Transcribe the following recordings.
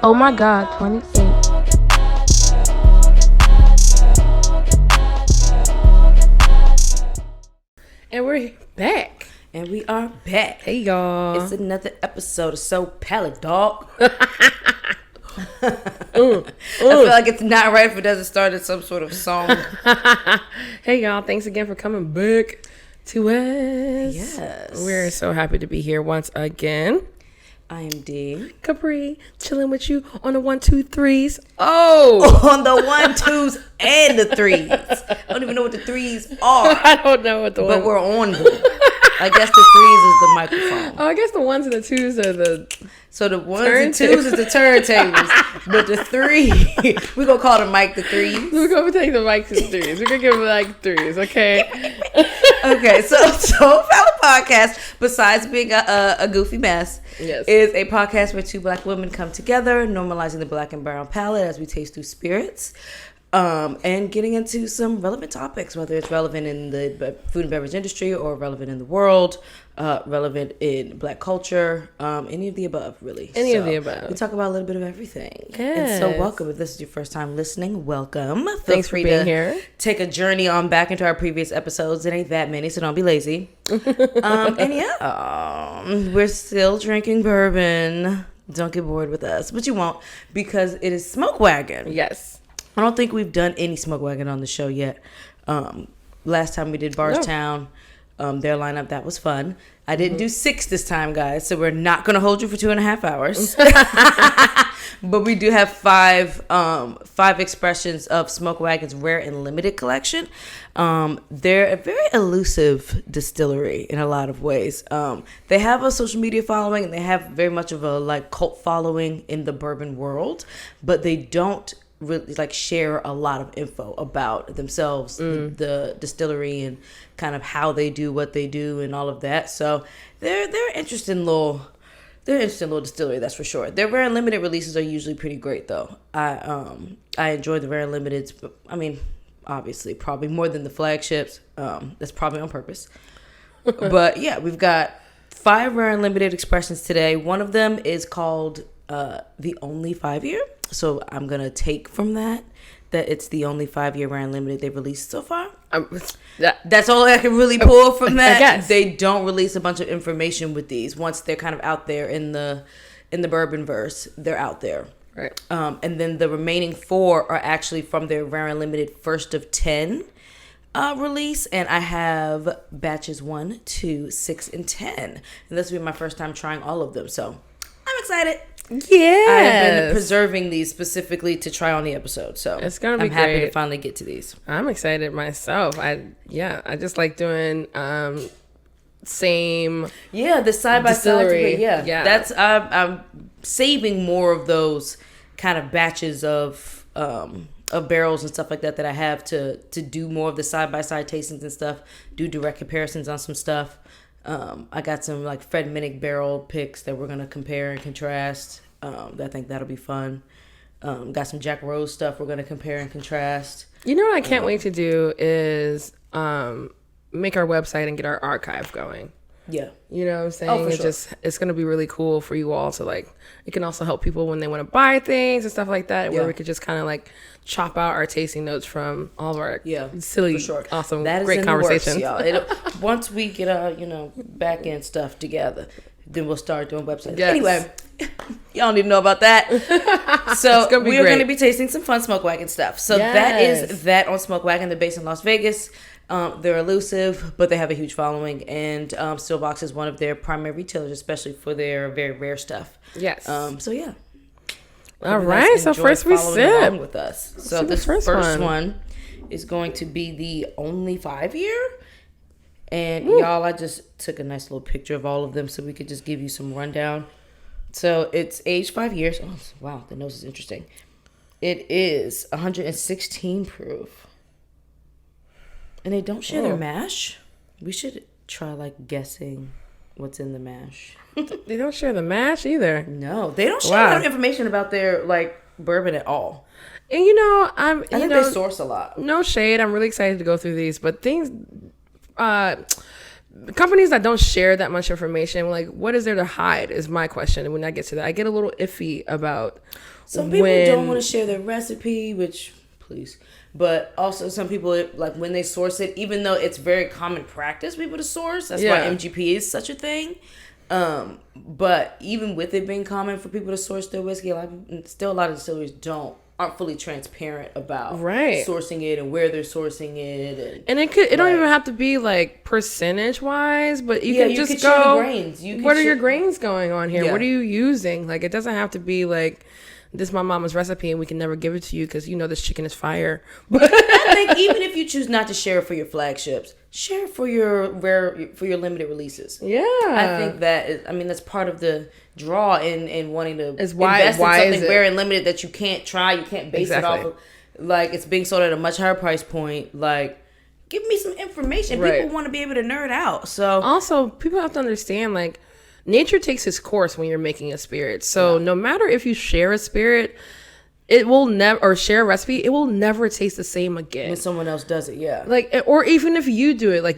Oh my God, 28. And we're back. And we are back. Hey, y'all. It's another episode of Soul Palate, dog. I feel like it's not right if it doesn't start at some sort of song. Hey, y'all. Thanks again for coming back to us. Yes. We're so happy to be here once again. I am Dee. Kapri, chilling with you on the 1, 2, 3s. Oh! On the 1, 2s, and the 3s. I don't even know what the 3s are. I don't know what the But one. we're on them. I guess the 3s is the microphone. Oh, I guess the 1s and the 2s are the... So the 1s and 2s is the turntables. But the 3, we're going to call the mic the 3s. We're going to take the mic to the 3s. We're going to give them like 3s, okay? Okay, so Soul Palate Podcast, besides being a goofy mess, Yes. is a podcast where two black women come together, normalizing the black and brown palate as we taste through spirits, and getting into some relevant topics, whether it's relevant in the food and beverage industry or relevant in the world, relevant in black culture, any of the above, really. Any of the above. We talk about a little bit of everything. Yes. And so welcome. If this is your first time listening, welcome. Feel Thanks for free being to here. take a journey on back into our previous episodes. It ain't that many, so don't be lazy. And yeah, we're still drinking bourbon. Don't get bored with us, but you won't, because it is Smoke Wagon. Yes. I don't think we've done any Smoke Wagon on the show yet. Last time we did Barstown, their lineup, that was fun. I didn't do 6 this time, guys, so we're not going to hold you for 2.5 hours. But we do have 5 expressions of Smoke Wagon's Rare and Limited collection. They're a very elusive distillery in a lot of ways. They have a social media following, and they have very much of a cult following in the bourbon world, but they don't really share a lot of info about themselves, the distillery, and kind of how they do what they do and all of that. So they're interesting little distillery, that's for sure. Their Rare and Limited releases are usually pretty great, though. I enjoy the Rare and Limiteds, but I mean, obviously, probably more than the flagships. That's probably on purpose. But yeah, we've got 5 Rare and Limited expressions today. One of them is called the only 5-year. So I'm gonna take from that it's the only 5-year Rare and Limited they've released so far. That's all I can really pull from that. I guess. They don't release a bunch of information with these. Once they're kind of out there in the bourbon verse, they're out there. Right. And then the remaining 4 are actually from their Rare and Limited first of 10 release, and I have batches 1, 2, 6, and 10. And this will be my first time trying all of them, so I'm excited. Yeah, I've been preserving these specifically to try on the episode, so it's gonna be I'm happy great. to finally get to these. I'm excited myself. I just like doing same the side by distillery. side. Yeah, that's I'm saving more of those kind of batches of barrels and stuff like that I have to do more of the side by side tastings and stuff. Do direct comparisons on some stuff. I got some Fred Minnick barrel picks that we're gonna compare and contrast. I think that'll be fun. Got some Jack Rose stuff we're gonna compare and contrast. You know what I can't wait to do is make our website and get our archive going. Yeah. You know what I'm saying? Oh, for sure. It's going to be really cool for you all to it can also help people when they want to buy things and stuff like that, where we could just kind of chop out our tasting notes from all of our silly, for sure. awesome, that is great in conversations. The works, y'all. Once we get our, back end stuff together, then we'll start doing websites. Yes. Anyway, y'all need to know about that. So we are going to be tasting some fun Smoke Wagon stuff. So that is that on Smoke Wagon. They're based in Las Vegas. They're elusive, but they have a huge following, and Stillbox is one of their primary retailers, especially for their very rare stuff. Yes. So yeah. All right. So first we sip with us. So this first one is going to be the only 5-year. And y'all, I just took a nice little picture of all of them so we could just give you some rundown. So it's aged 5 years. Oh, wow, the nose is interesting. It is 116 proof. And they don't share their mash. We should try guessing what's in the mash. They don't share the mash either. No, they don't share a lot of information about their bourbon at all. And I think they source a lot. No shade. I'm really excited to go through these, but things companies that don't share that much information, like, what is there to hide is my question. And when I get to that, I get a little iffy about some people don't want to share their recipe, which, please. But also some people, like, when they source it, even though it's very common practice people to source, that's why MGP is such a thing. But even with it being common for people to source their whiskey, a lot of distilleries aren't fully transparent about sourcing it and where they're sourcing it, and it don't even have to be like percentage wise, but you can just go grains. What are your grains going on here? What are you using? Like, it doesn't have to be like, this is my mama's recipe and we can never give it to you because this chicken is fire. But I think even if you choose not to share it for your flagships, share it for your limited releases. Yeah, I think that's part of the draw in wanting to invest in something very limited that you can't try, you can't base it off of. Like, it's being sold at a much higher price point. Like, give me some information. People want to be able to nerd out. So also, people have to understand, like, nature takes its course when you're making a spirit. So no matter if you share a spirit, it will never, or share a recipe, it will never taste the same again when someone else does it. Yeah, like, or even if you do it, like,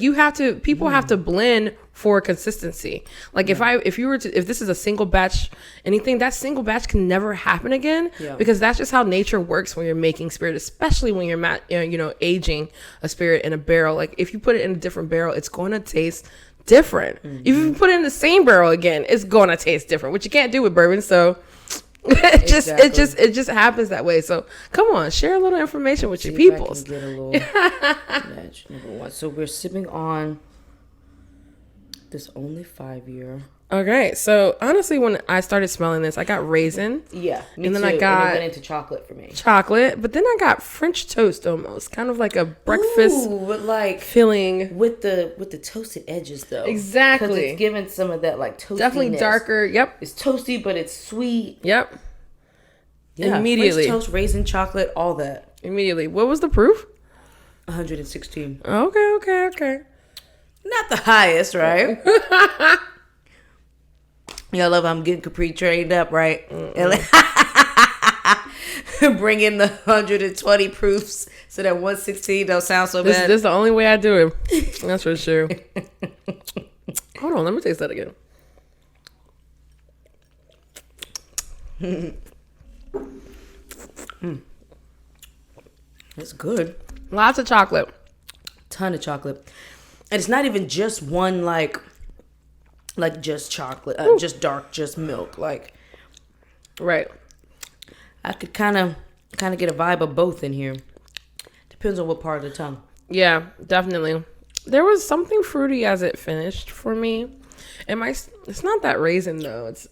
people have to blend for consistency. Like, if this is a single batch, anything, that single batch can never happen again, because that's just how nature works when you're making spirit, especially when you're aging a spirit in a barrel. Like, if you put it in a different barrel, it's going to taste different. If you put it in the same barrel again, it's going to taste different, which you can't do with bourbon. So it just happens that way. So come on, share a little information with your peoples. Get a little batch number 1. So we're sipping on this only 5-year. Okay, so honestly, when I started smelling this, I got raisin. Yeah, me and then too. I got, and it went into chocolate for me. Chocolate, but then I got French toast almost, kind of like a breakfast filling with the toasted edges though. Exactly, because it's giving some of that like toastiness. Definitely darker. Yep, it's toasty, but it's sweet. Yep. Yeah, French toast, raisin, chocolate, all that. Immediately. What was the proof? 116. Okay. Not the highest, right? Y'all love how I'm getting Kapri trained up, right? Bring in the 120 proofs so that 116 don't sound so bad. This is the only way I do it. That's for sure. Hold on, let me taste that again. It's good. Lots of chocolate. Ton of chocolate. And it's not even just one like just chocolate, just dark, just milk. Like, right. I could kind of get a vibe of both in here. Depends on what part of the tongue. Yeah, definitely. There was something fruity as it finished for me. It's not that raisin though. It's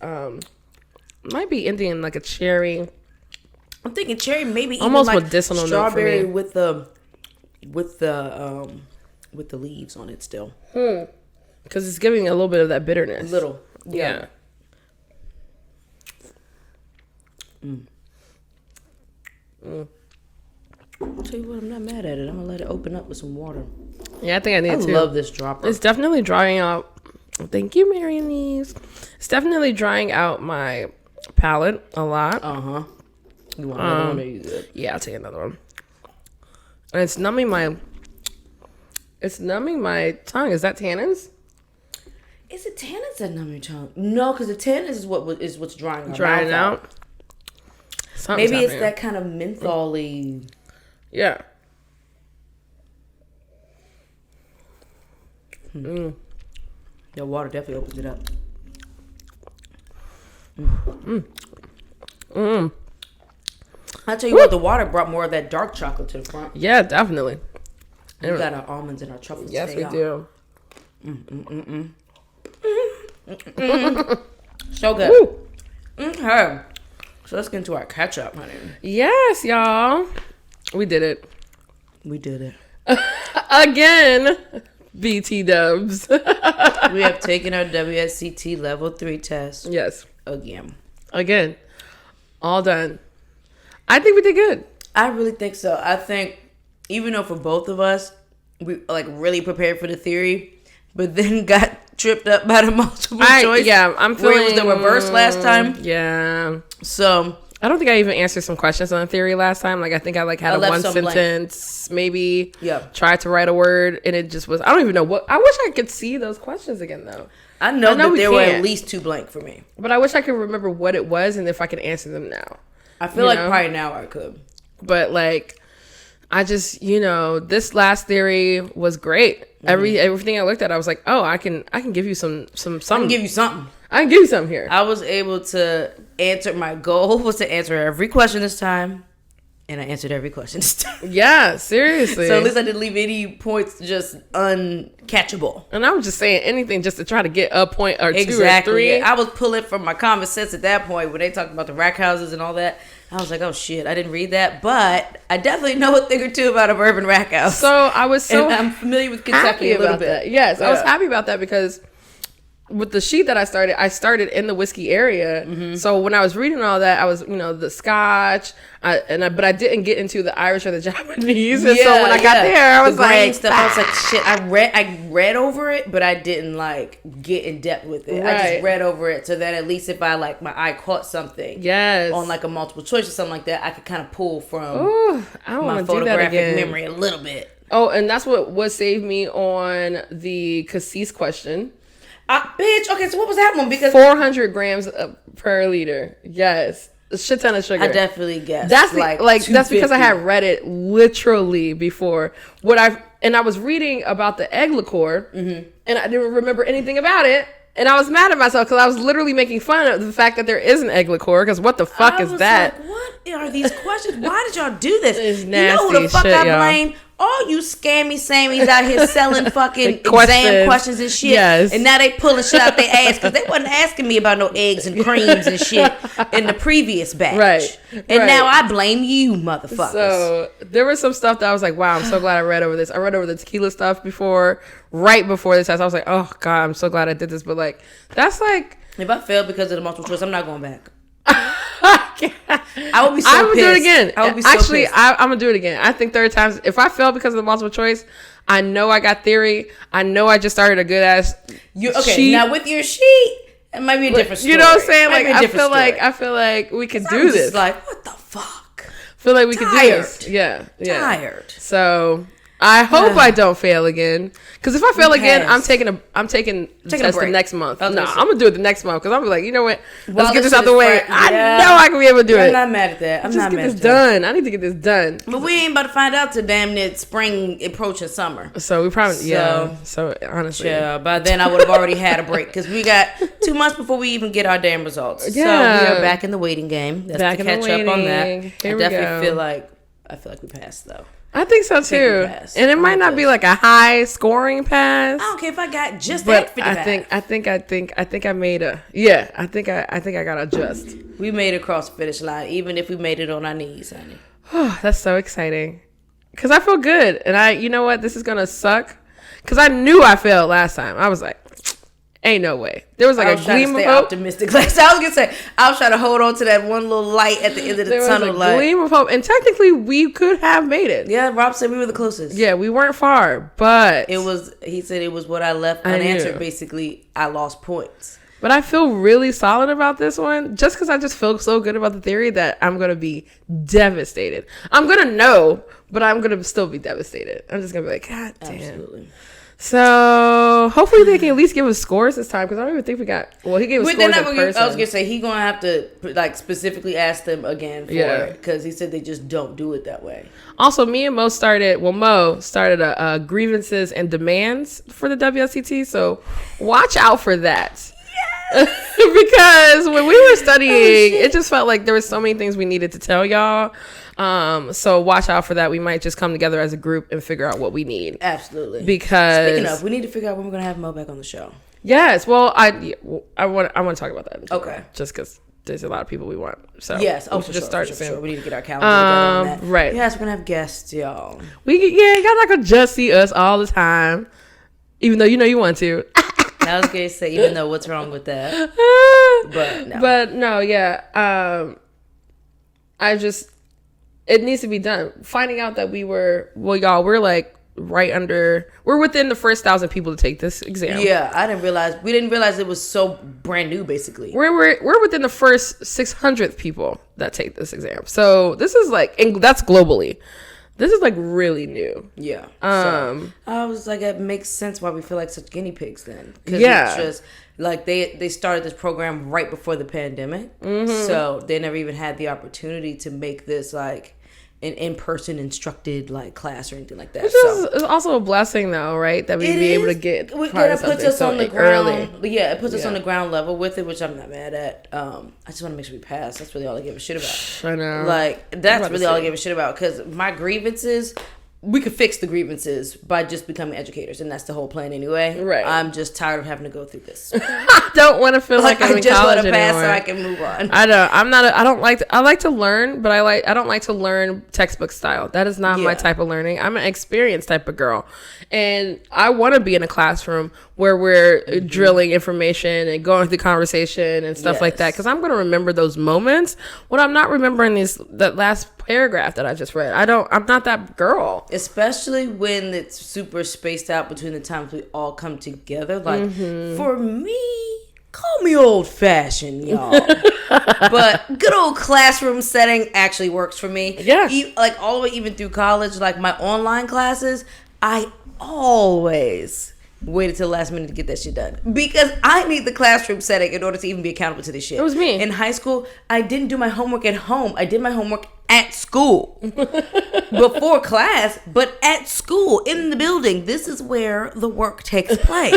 might be Indian, like a cherry. I'm thinking cherry, maybe almost even like medicinal strawberry note for me. with the leaves on it still. Because it's giving a little bit of that bitterness. Little. Yeah. I'll tell you what, I'm not mad at it. I'm going to let it open up with some water. Yeah, I think I need to. I love this dropper. It's definitely drying out. Thank you, Marianese. It's definitely drying out my palate a lot. Uh-huh. You want another one or you good? Yeah, I'll take another one. And it's numbing my tongue. Is that tannins? Is it tannins that numb your tongue? No, because the tannins is what's drying out. Maybe it's that kind of menthol-y. Yeah. The water definitely opens it up. I tell you what, the water brought more of that dark chocolate to the front. Yeah, definitely. We got our almonds and our truffles. Yes, we do. So good. Okay. So let's get into our ketchup, honey. Yes, y'all. We did it. We did it. Again. BT dubs. We have taken our WSET level 3 test. Yes. Again. All done. I think we did good. I really think so. I think even though for both of us, we like really prepared for the theory, but then got tripped up by the multiple choice. Yeah, I'm feeling where it was the reverse last time. Yeah. So I don't think I even answered some questions on the theory last time. Like, I think I like had a one sentence, maybe. Yeah. Tried to write a word, and it just was. I don't even know what. I wish I could see those questions again, though. I know that there were at least 2 blank for me, but I wish I could remember what it was and if I could answer them now. I feel like probably now I could, but like, I just this last theory was great. Everything I looked at, I was like, oh, I can give you some. I can give you something. I can give you something here. I was able to answer. My goal was to answer every question this time, and I answered every question this time. Yeah, seriously. So at least I didn't leave any points just uncatchable. And I was just saying anything just to try to get a point or 2 or 3. I was pulling from my common sense at that point when they talked about the rack houses and all that. I was like, oh shit, I didn't read that, but I definitely know a thing or two about a bourbon rack house. So I was and I'm familiar with Kentucky a little bit. That. Yes, I was happy about that because with the sheet that I started in the whiskey area. Mm-hmm. So when I was reading all that, I was, the Scotch, but I didn't get into the Irish or the Japanese. And so when I got there, I was like, stuff. I was like, shit. I read over it, but I didn't like get in depth with it. Right. I just read over it so that at least if I like my eye caught something, on like a multiple choice or something like that, I could kind of pull from my photographic memory a little bit. Oh, and that's what saved me on the cassis question. Bitch. Okay, so what was that one? Because 400 grams per liter. Yes, a shit ton of sugar. I definitely guessed. That's that's because I had read it literally before. I was reading about the egg liqueur, and I didn't remember anything about it. And I was mad at myself because I was literally making fun of the fact that there is an egg liqueur. Because what the fuck is that? Like, what are these questions? Why did y'all do this? It's nasty. You know who the fuck I blame? All you scammy Sammys out here selling fucking exam questions and shit. Yes. And now they pulling shit out their ass because they wasn't asking me about no eggs and creams and shit in the previous batch. Right. And now I blame you, motherfuckers. So there was some stuff that I was like, wow, I'm so glad I read over this. I read over the tequila stuff right before this test. I was like, oh God, I'm so glad I did this. But like, that's like, if I failed because of the multiple choice, I'm not going back. I would be so pissed. I would do it again. I'm gonna do it again. I think 3rd times. If I fail because of the multiple choice, I know I got theory. I know I just started a good ass sheet. Now with your sheet, it might be a different story. You know what I'm saying? Like I feel like we could do this. Like what the fuck? Feel like we could do this. Yeah. Tired. So I hope I don't fail again. Because if I fail again, I'm taking the test the next month. No, I'm gonna do it the next month because I'm gonna be like, you know what? Let's get this out the way. I know I can be able to do it. I'm not mad at that. I'm not mad at that. Just get this done. I need to get this done. But we ain't about to find out till damn near spring approaching summer. So we probably So honestly, by then I would have already had a break because we got 2 months before we even get our damn results. Yeah. So we are back in the waiting game. That's back to catch up on that. I definitely feel like we passed though. I think so too, and it might not be like a high scoring pass. I don't care if I got just that 55. I think I made a I think I got to adjust. We made it across the finish line, even if we made it on our knees, honey. Oh, that's so exciting, because I feel good, and you know what, this is gonna suck, because I knew I failed last time. I was like, ain't no way. There was like a gleam of hope. Optimistic. Like, so I was gonna say, I was trying to hold on to that one little light at the end of the tunnel. There was a gleam of hope, and technically we could have made it. Yeah, Rob said we were the closest. Yeah, we weren't far, but he said it was what I left unanswered. Basically, I lost points. But I feel really solid about this one, just because I just feel so good about the theory that I'm gonna be devastated. I'm gonna know, but I'm gonna still be devastated. I'm just gonna be like, God damn. Absolutely. So hopefully they can at least give us scores this time, because I don't even think we got. Well, he gave us scores in person. I was gonna say he's gonna have to like specifically ask them again for it, because he said they just don't do it that way. Also, me and Mo started a grievances and demands for the WSET, so watch out for that. Yes. Because when we were studying, it just felt like there were so many things we needed to tell y'all. So watch out for that. We might just come together as a group and figure out what we need. Absolutely. Because speaking of, we need to figure out when we're gonna have Mo back on the show. Yes. Well, I want to talk about that. Okay. Just because there's a lot of people we want. So yes. We should just start soon. Sure. We need to get our calendar together on that. Right. Yes, we're gonna have guests, y'all. Y'all not gonna just see us all the time, even though you want to. I was gonna say, even though, what's wrong with that? But no. It needs to be done. Finding out that we're like we're within the first 1,000 people to take this exam. Yeah, we didn't realize it was so brand new, basically. We're within the first 600th people that take this exam. So this is like, and that's globally. This is like really new. Yeah. So I was like, it makes sense why we feel like such guinea pigs then. Because it's just like they started this program right before the pandemic. So they never even had the opportunity to make this like an in-person instructed like class or anything like that. Which is also a blessing though, right? That we'd be able to get it puts us on the ground. But yeah, it puts us on the ground level with it, which I'm not mad at. I just want to make sure we pass. That's really all I give a shit about. I know. Like that's really all I give a shit about, because my grievances, we could fix the grievances by just becoming educators, and that's the whole plan anyway. Right. I'm just tired of having to go through this. I don't want to feel like I'm in just college want to pass anymore. so I can move on. I know. I like to learn, but I don't like to learn textbook style. That is not my type of learning. I'm an experienced type of girl. And I want to be in a classroom where we're drilling information and going through conversation and stuff like that, because I'm going to remember those moments when I'm not remembering that last paragraph that I just read. I'm not that girl. Especially when it's super spaced out between the times we all come together. Like, for me, call me old-fashioned, y'all. But good old classroom setting actually works for me. Yeah. Like, all the way even through college, like my online classes, I always waited till the last minute to get that shit done, because I need the classroom setting in order to even be accountable to this shit. It was me. In high school, I didn't do my homework at home. I did my homework at school before class, but at school, in the building. This is where the work takes place.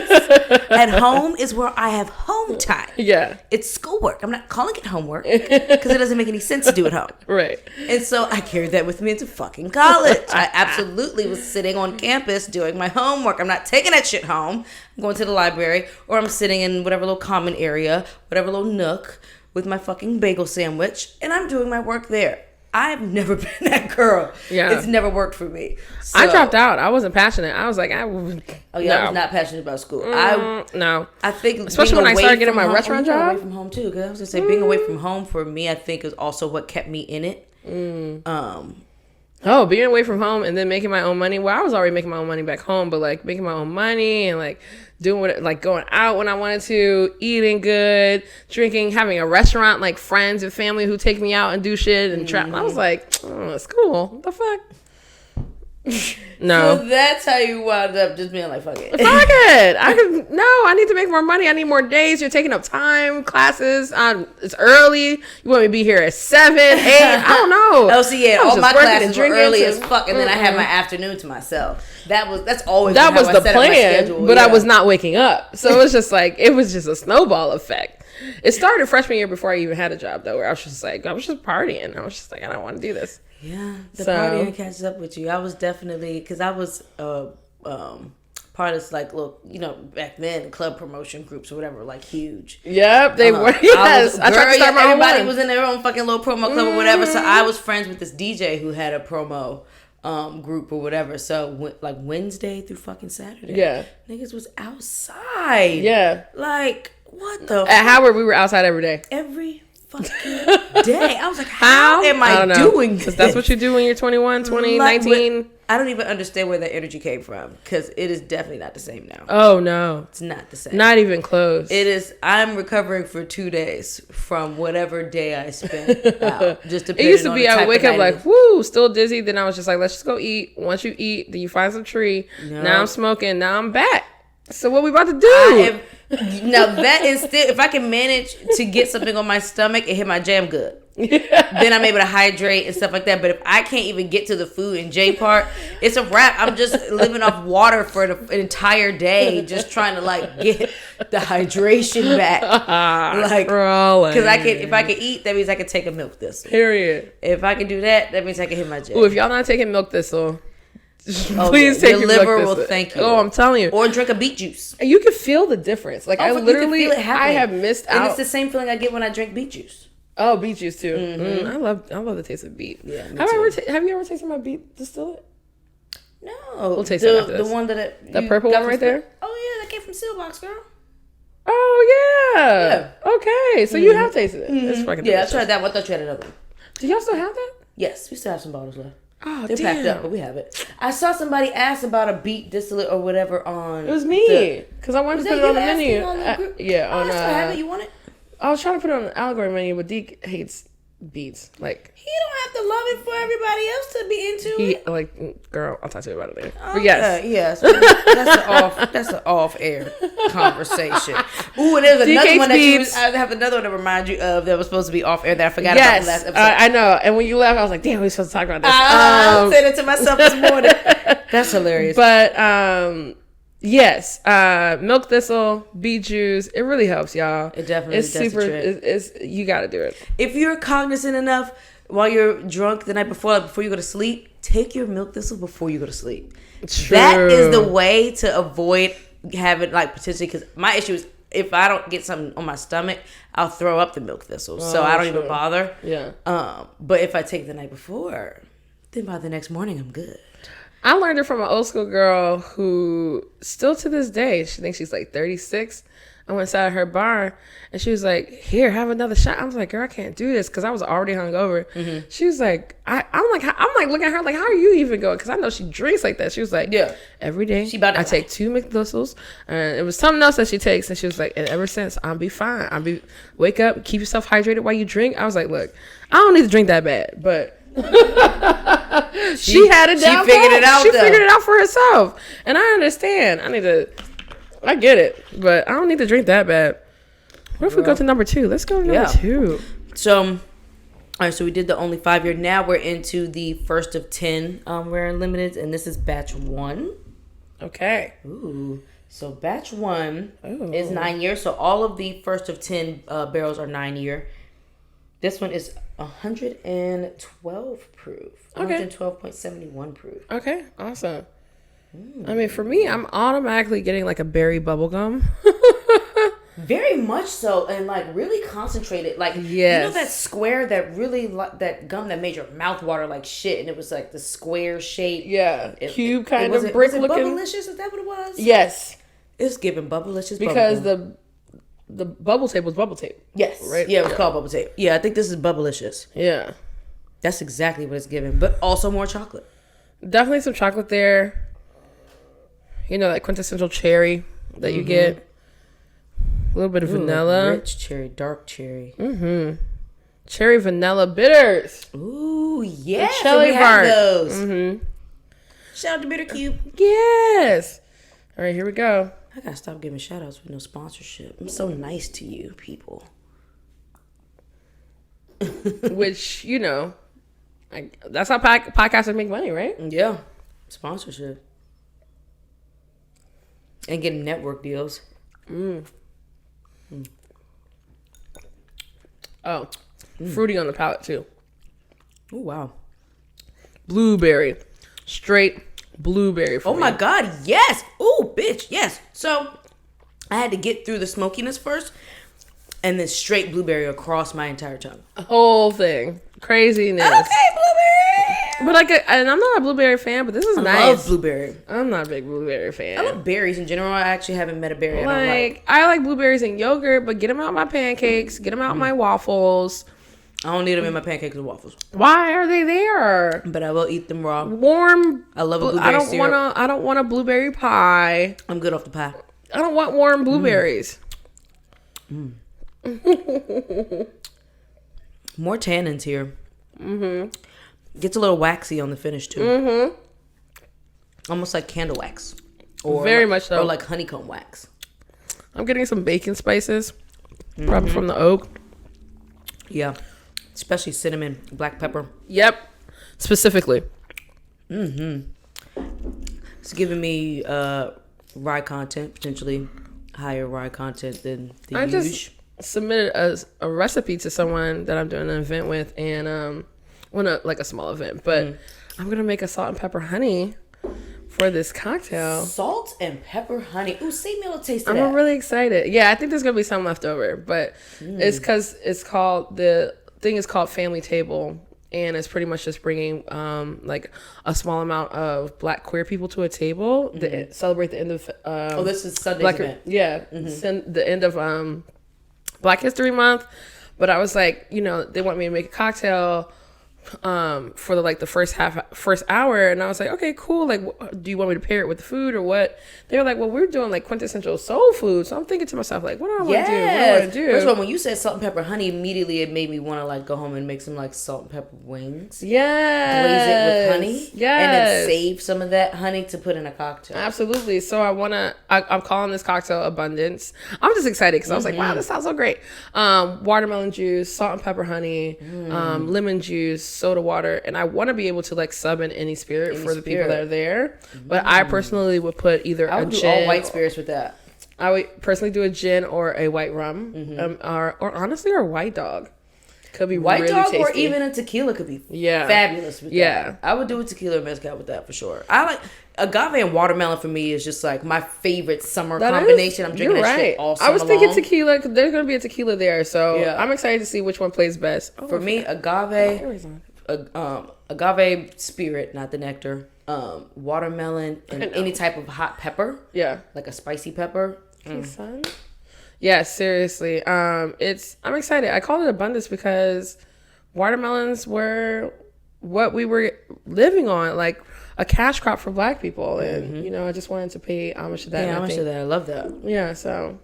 At home is where I have home time. Yeah. It's schoolwork. I'm not calling it homework because it doesn't make any sense to do at home. Right. And so I carried that with me into fucking college. I absolutely was sitting on campus doing my homework. I'm not taking that shit home. I'm going to the library, or I'm sitting in whatever little common area, whatever little nook with my fucking bagel sandwich, and I'm doing my work there. I've never been that girl. Yeah. It's never worked for me. So, I dropped out. I wasn't passionate. I was like, I was not passionate about school. No. I think, especially when I started getting my restaurant job. Away from home too, because I was gonna say being away from home for me, I think, is also what kept me in it. Being away from home and then making my own money. Well, I was already making my own money back home, but like making my own money and like doing like going out when I wanted to, eating good, drinking, having a restaurant, like friends and family who take me out and do shit and trap. I was like, it's cool. What the fuck? No. So that's how you wound up just being like, fuck it. Fuck it. I need to make more money. I need more days. You're taking up time, classes. It's early. You want me to be here at 7, 8? I don't know. Oh, so yeah, all my classes were early as fuck, and then I had my afternoon to myself. That's always that was the plan, but yeah. I was not waking up. So it was just like, it was just a snowball effect. It started freshman year before I even had a jojob, though, where I was just partying. I was just like, I don't want to do this. Yeah, the partying catches up with you. I was definitely, because I was part of like, look, back then club promotion groups or whatever, like huge. Yep, they were. Yes, I tried to start my own. Everybody was in their own fucking little promo club or whatever. So I was friends with this DJ who had a promo group or whatever. So like Wednesday through fucking Saturday, niggas was outside. Yeah, like what the? At Howard, we were outside every day. Every fucking day. I was like, how am I doing this? That's what you do when you're 21, 20, 19. I don't even understand where that energy came from, because it is definitely not the same now. Oh, no. It's not the same. Not even close. It is. I'm recovering for 2 days from whatever day I spent out. Just it used to be I would wake up like, woo, still dizzy. Then I was just like, let's just go eat. Once you eat, then you find some tree. No. Now I'm smoking. Now I'm back. So what we about to do? Now that is still, if I can manage to get something on my stomach and hit my jam good, then I'm able to hydrate and stuff like that. But if I can't even get to the food and J part, it's a wrap. I'm just living off water for an entire day, just trying to like get the hydration back. Like, because if I can eat, that means I can take a milk thistle. Period. If I can do that, that means I can hit my jam. Ooh, if y'all not taking milk thistle, please take your liver will thank you. Oh, I'm telling you. Or drink a beet juice. You can feel the difference. Like I literally, I have missed out. And it's the same feeling I get when I drink beet juice. Oh, beet juice too. I love the taste of beet. Yeah. Have you ever tasted my beet distillate? No. We'll taste it after the this. one that the purple one right there. Oh yeah, that came from Sealbox, girl. Oh yeah. Okay, so you have tasted it. It's fucking delicious. I tried that one. I thought you had another one. Do y'all still have that? Yes, we still have some bottles left. Oh, They're packed damn. up, but we have it. I saw somebody ask about a beet distillate or whatever on. It was me because I wanted to put it on the menu. Yeah, I still have it. You want it? I was trying to put it on the allegory menu, but Dee hates beets. Like he don't have to love it for everybody else to be into it. Like, girl, I'll talk to you about it later. Okay, But yes, that's an off-air conversation. Ooh, and there's another one that I have another one to remind you of that was supposed to be off-air that I forgot about the last episode. I know. And when you left, I was like, damn, we supposed to talk about this. I said it to myself this morning. That's hilarious. But yes, milk thistle, beet juice, it really helps, y'all. It definitely it's does super. the trick. It's you got to do it. If you're cognizant enough while you're drunk the night before you go to sleep, take your milk thistle before you go to sleep. True. That is the way to avoid having like potentially, because my issue is if I don't get something on my stomach, I'll throw up the milk thistle. So I don't even bother. Yeah. But if I take the night before, then by the next morning I'm good. I learned it from an old school girl who still to this day, she thinks she's like 36. I went inside her bar and she was like, here, have another shot. I was like, girl, I can't do this because I was already hungover. Mm-hmm. She was like, I'm like looking at her like, how are you even going? Because I know she drinks like that. She was like, yeah, every day I take 2 McDistles. And it was something else that she takes. And she was like, and ever since, I'll be fine. Wake up, keep yourself hydrated while you drink. I was like, look, I don't need to drink that bad, but she had it down. She figured it out. She figured it out for herself, and I understand. I get it, but I don't need to drink that bad. What if we go to number 2? Let's go to number 2. So, all right. So we did the only 5 year. Now we're into the first of 10 rare and limiteds, and this is batch 1. Okay. Ooh. So batch 1 is 9 years. So all of the first of 10 barrels are 9 year. This one is 112 proof. 112.71 proof. Okay, awesome. I mean, for me, I'm automatically getting like a berry bubble gum. Very much so, and like really concentrated. Like, you know that square that really that gum that made your mouth water like shit, and it was like the square shape. Yeah, cube kind of brick looking. Bubblicious? Is that what it was? Yes, it's giving Bubblicious because the bubble tape was bubble tape. Yes. Right? Yeah, it was called bubble tape. Yeah, I think this is Bubblicious. Yeah. That's exactly what it's giving, but also more chocolate. Definitely some chocolate there. You know, that quintessential cherry that you get. A little bit of vanilla. Rich cherry, dark cherry. Mm-hmm. Cherry vanilla bitters. Ooh, yeah. So we have those. Mm-hmm. Shout out to Bitter Cube. Yes. All right, here we go. I gotta stop giving shout outs with no sponsorship. I'm so nice to you people. Which, you know, that's how podcasters make money, right? Yeah. Sponsorship. And getting network deals. Oh, fruity on the palate too. Oh, wow. Blueberry. Straight blueberry for me. My God, yes. Ooh, bitch, yes. So, I had to get through the smokiness first, and then straight blueberry across my entire tongue. Whole thing. Craziness. Okay, blueberry. But and I'm not a blueberry fan, but this is nice. I love blueberry. I'm not a big blueberry fan. I love berries in general. I actually haven't met a berry I don't like. I like blueberries in yogurt, but get them out my pancakes. Get them out my waffles. I don't need them in my pancakes and waffles. Why are they there? But I will eat them raw. Warm. I love a blueberry syrup. I don't want a blueberry pie. I'm good off the pie. I don't want warm blueberries. More tannins here. Gets a little waxy on the finish too. Almost like candle wax. Or very much so. Or like honeycomb wax. I'm getting some bacon spices. Probably from the oak. Yeah. Especially cinnamon, black pepper. Yep. Specifically. It's giving me rye content, potentially higher rye content than the usual. Just submitted a recipe to someone that I'm doing an event with, and like a small event, but I'm gonna make a salt and pepper honey for this cocktail. Salt and pepper honey. Ooh, save me a little taste of that. I'm really excited. Yeah, I think there's gonna be some left over, but it's because the thing is called Family Table, and it's pretty much just bringing like a small amount of Black queer people to a table to celebrate the end of this is Sunday's event. Yeah, the end of Black History Month. But I was like, they want me to make a cocktail for the first hour, and I was like, okay, cool. Like, do you want me to pair it with the food or what? They were like, well, we're doing like quintessential soul food. So I'm thinking to myself, like, what do I want to do? What do I want to do? First of all, when you said salt and pepper honey, immediately it made me want to like go home and make some like salt and pepper wings. Yeah, glaze it with honey. Yes, and then save some of that honey to put in a cocktail. Absolutely. So I'm calling this cocktail Abundance. I'm just excited because I was like, wow, this sounds so great. Watermelon juice, salt and pepper honey, lemon juice, soda water, and I want to be able to like sub in any spirit for the people that are there. But I personally would put either I would do gin, all white spirits with that. I would personally do a gin or a white rum, or honestly, or white dog. Could be white really dog, tasty. or even a tequila could be fabulous with that. I would do a tequila or mezcal with that for sure. I like agave and watermelon for me is just like my favorite summer combination. I'm drinking that shit all summer I was thinking long. Tequila. There's gonna be a tequila there, so I'm excited to see which one plays best. For me, agave spirit, not the nectar. Watermelon and any type of hot pepper. Yeah, like a spicy pepper. Son. Yeah, seriously. I'm excited. I called it Abundance because watermelons were what we were living on, like a cash crop for Black people, and I just wanted to pay homage to that. Yeah, homage to that. I love that. Yeah, so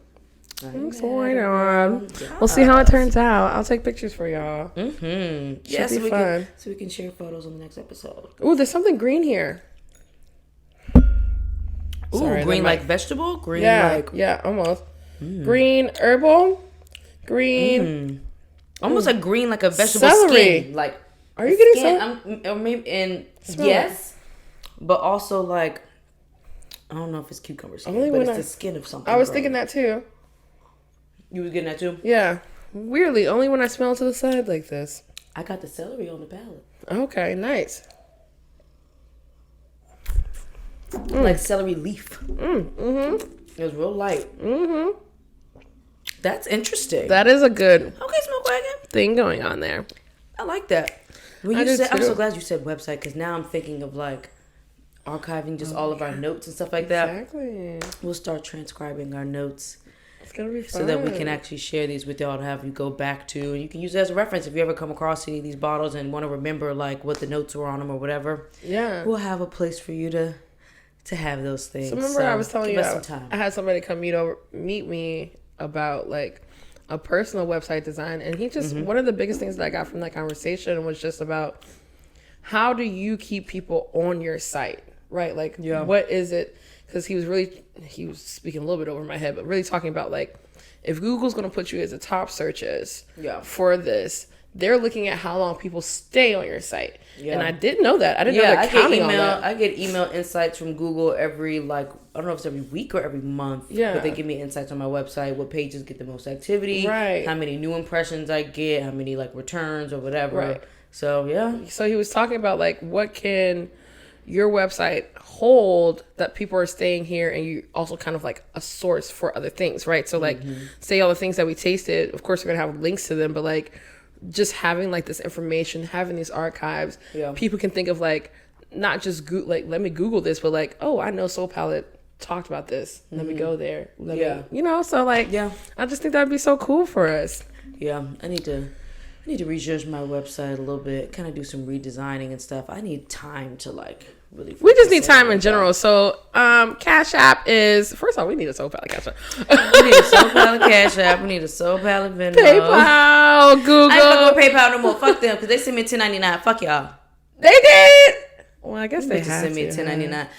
I'm excited. We'll see how it turns out. I'll take pictures for y'all. Yeah, so we can share photos on the next episode. Ooh, there's something green here. Ooh, sorry, green like vegetable? Green almost. Green herbal, green, almost like green like a vegetable celery. Skin. Like, are you getting some? Or maybe yes, but also like I don't know if it's cucumber skin, but it's the skin of something. I was thinking that too. You was getting that too? Yeah, weirdly, only when I smell to the side like this. I got the celery on the palate. Okay, nice. Like celery leaf. It was real light. That's interesting. That is a good Smoke Wagon thing going on there. I like that. When you said, I'm so glad you said website because now I'm thinking of like archiving just all of our notes and stuff like that. Exactly. We'll start transcribing our notes. It's gonna be fun. So that we can actually share these with y'all to have you go back to, and you can use it as a reference if you ever come across any of these bottles and want to remember like what the notes were on them or whatever. Yeah, we'll have a place for you to have those things. So remember, I was telling you, I had somebody come meet me about like a personal website design, and he just one of the biggest things that I got from that conversation was just about how do you keep people on your site, right? Like, what is it? Because he was speaking a little bit over my head, but really talking about like if Google's going to put you as a top searches for this, they're looking at how long people stay on your site. Yeah. And I didn't know that. I didn't know they're counting on that. I get email insights from Google every, like, I don't know if it's every week or every month. Yeah. But they give me insights on my website, what pages get the most activity, right? How many new impressions I get, how many, like, returns or whatever. Right. So, yeah. So he was talking about, like, what can your website hold that people are staying here, and you also kind of like a source for other things, right? So, like, say all the things that we tasted, of course, we're going to have links to them, but, like, just having like this information, having these archives, people can think of like not just like let me Google this, but like, oh, I know Soul Palate talked about this. Let me go there. So like, I just think that'd be so cool for us. Yeah, I need to rejudge my website a little bit, kind of do some redesigning and stuff. I need time to like really. We just need time in general. So, Cash App is first of all, we need a Soul Palate Cash App. We need a Soul Palate Cash App. We need a Soul Palate Venmo. PayPal, Google. I ain't fucking with PayPal no more. Fuck them, because they sent me $10.99. Fuck y'all. They did. Well, I guess they had send me $10.99. They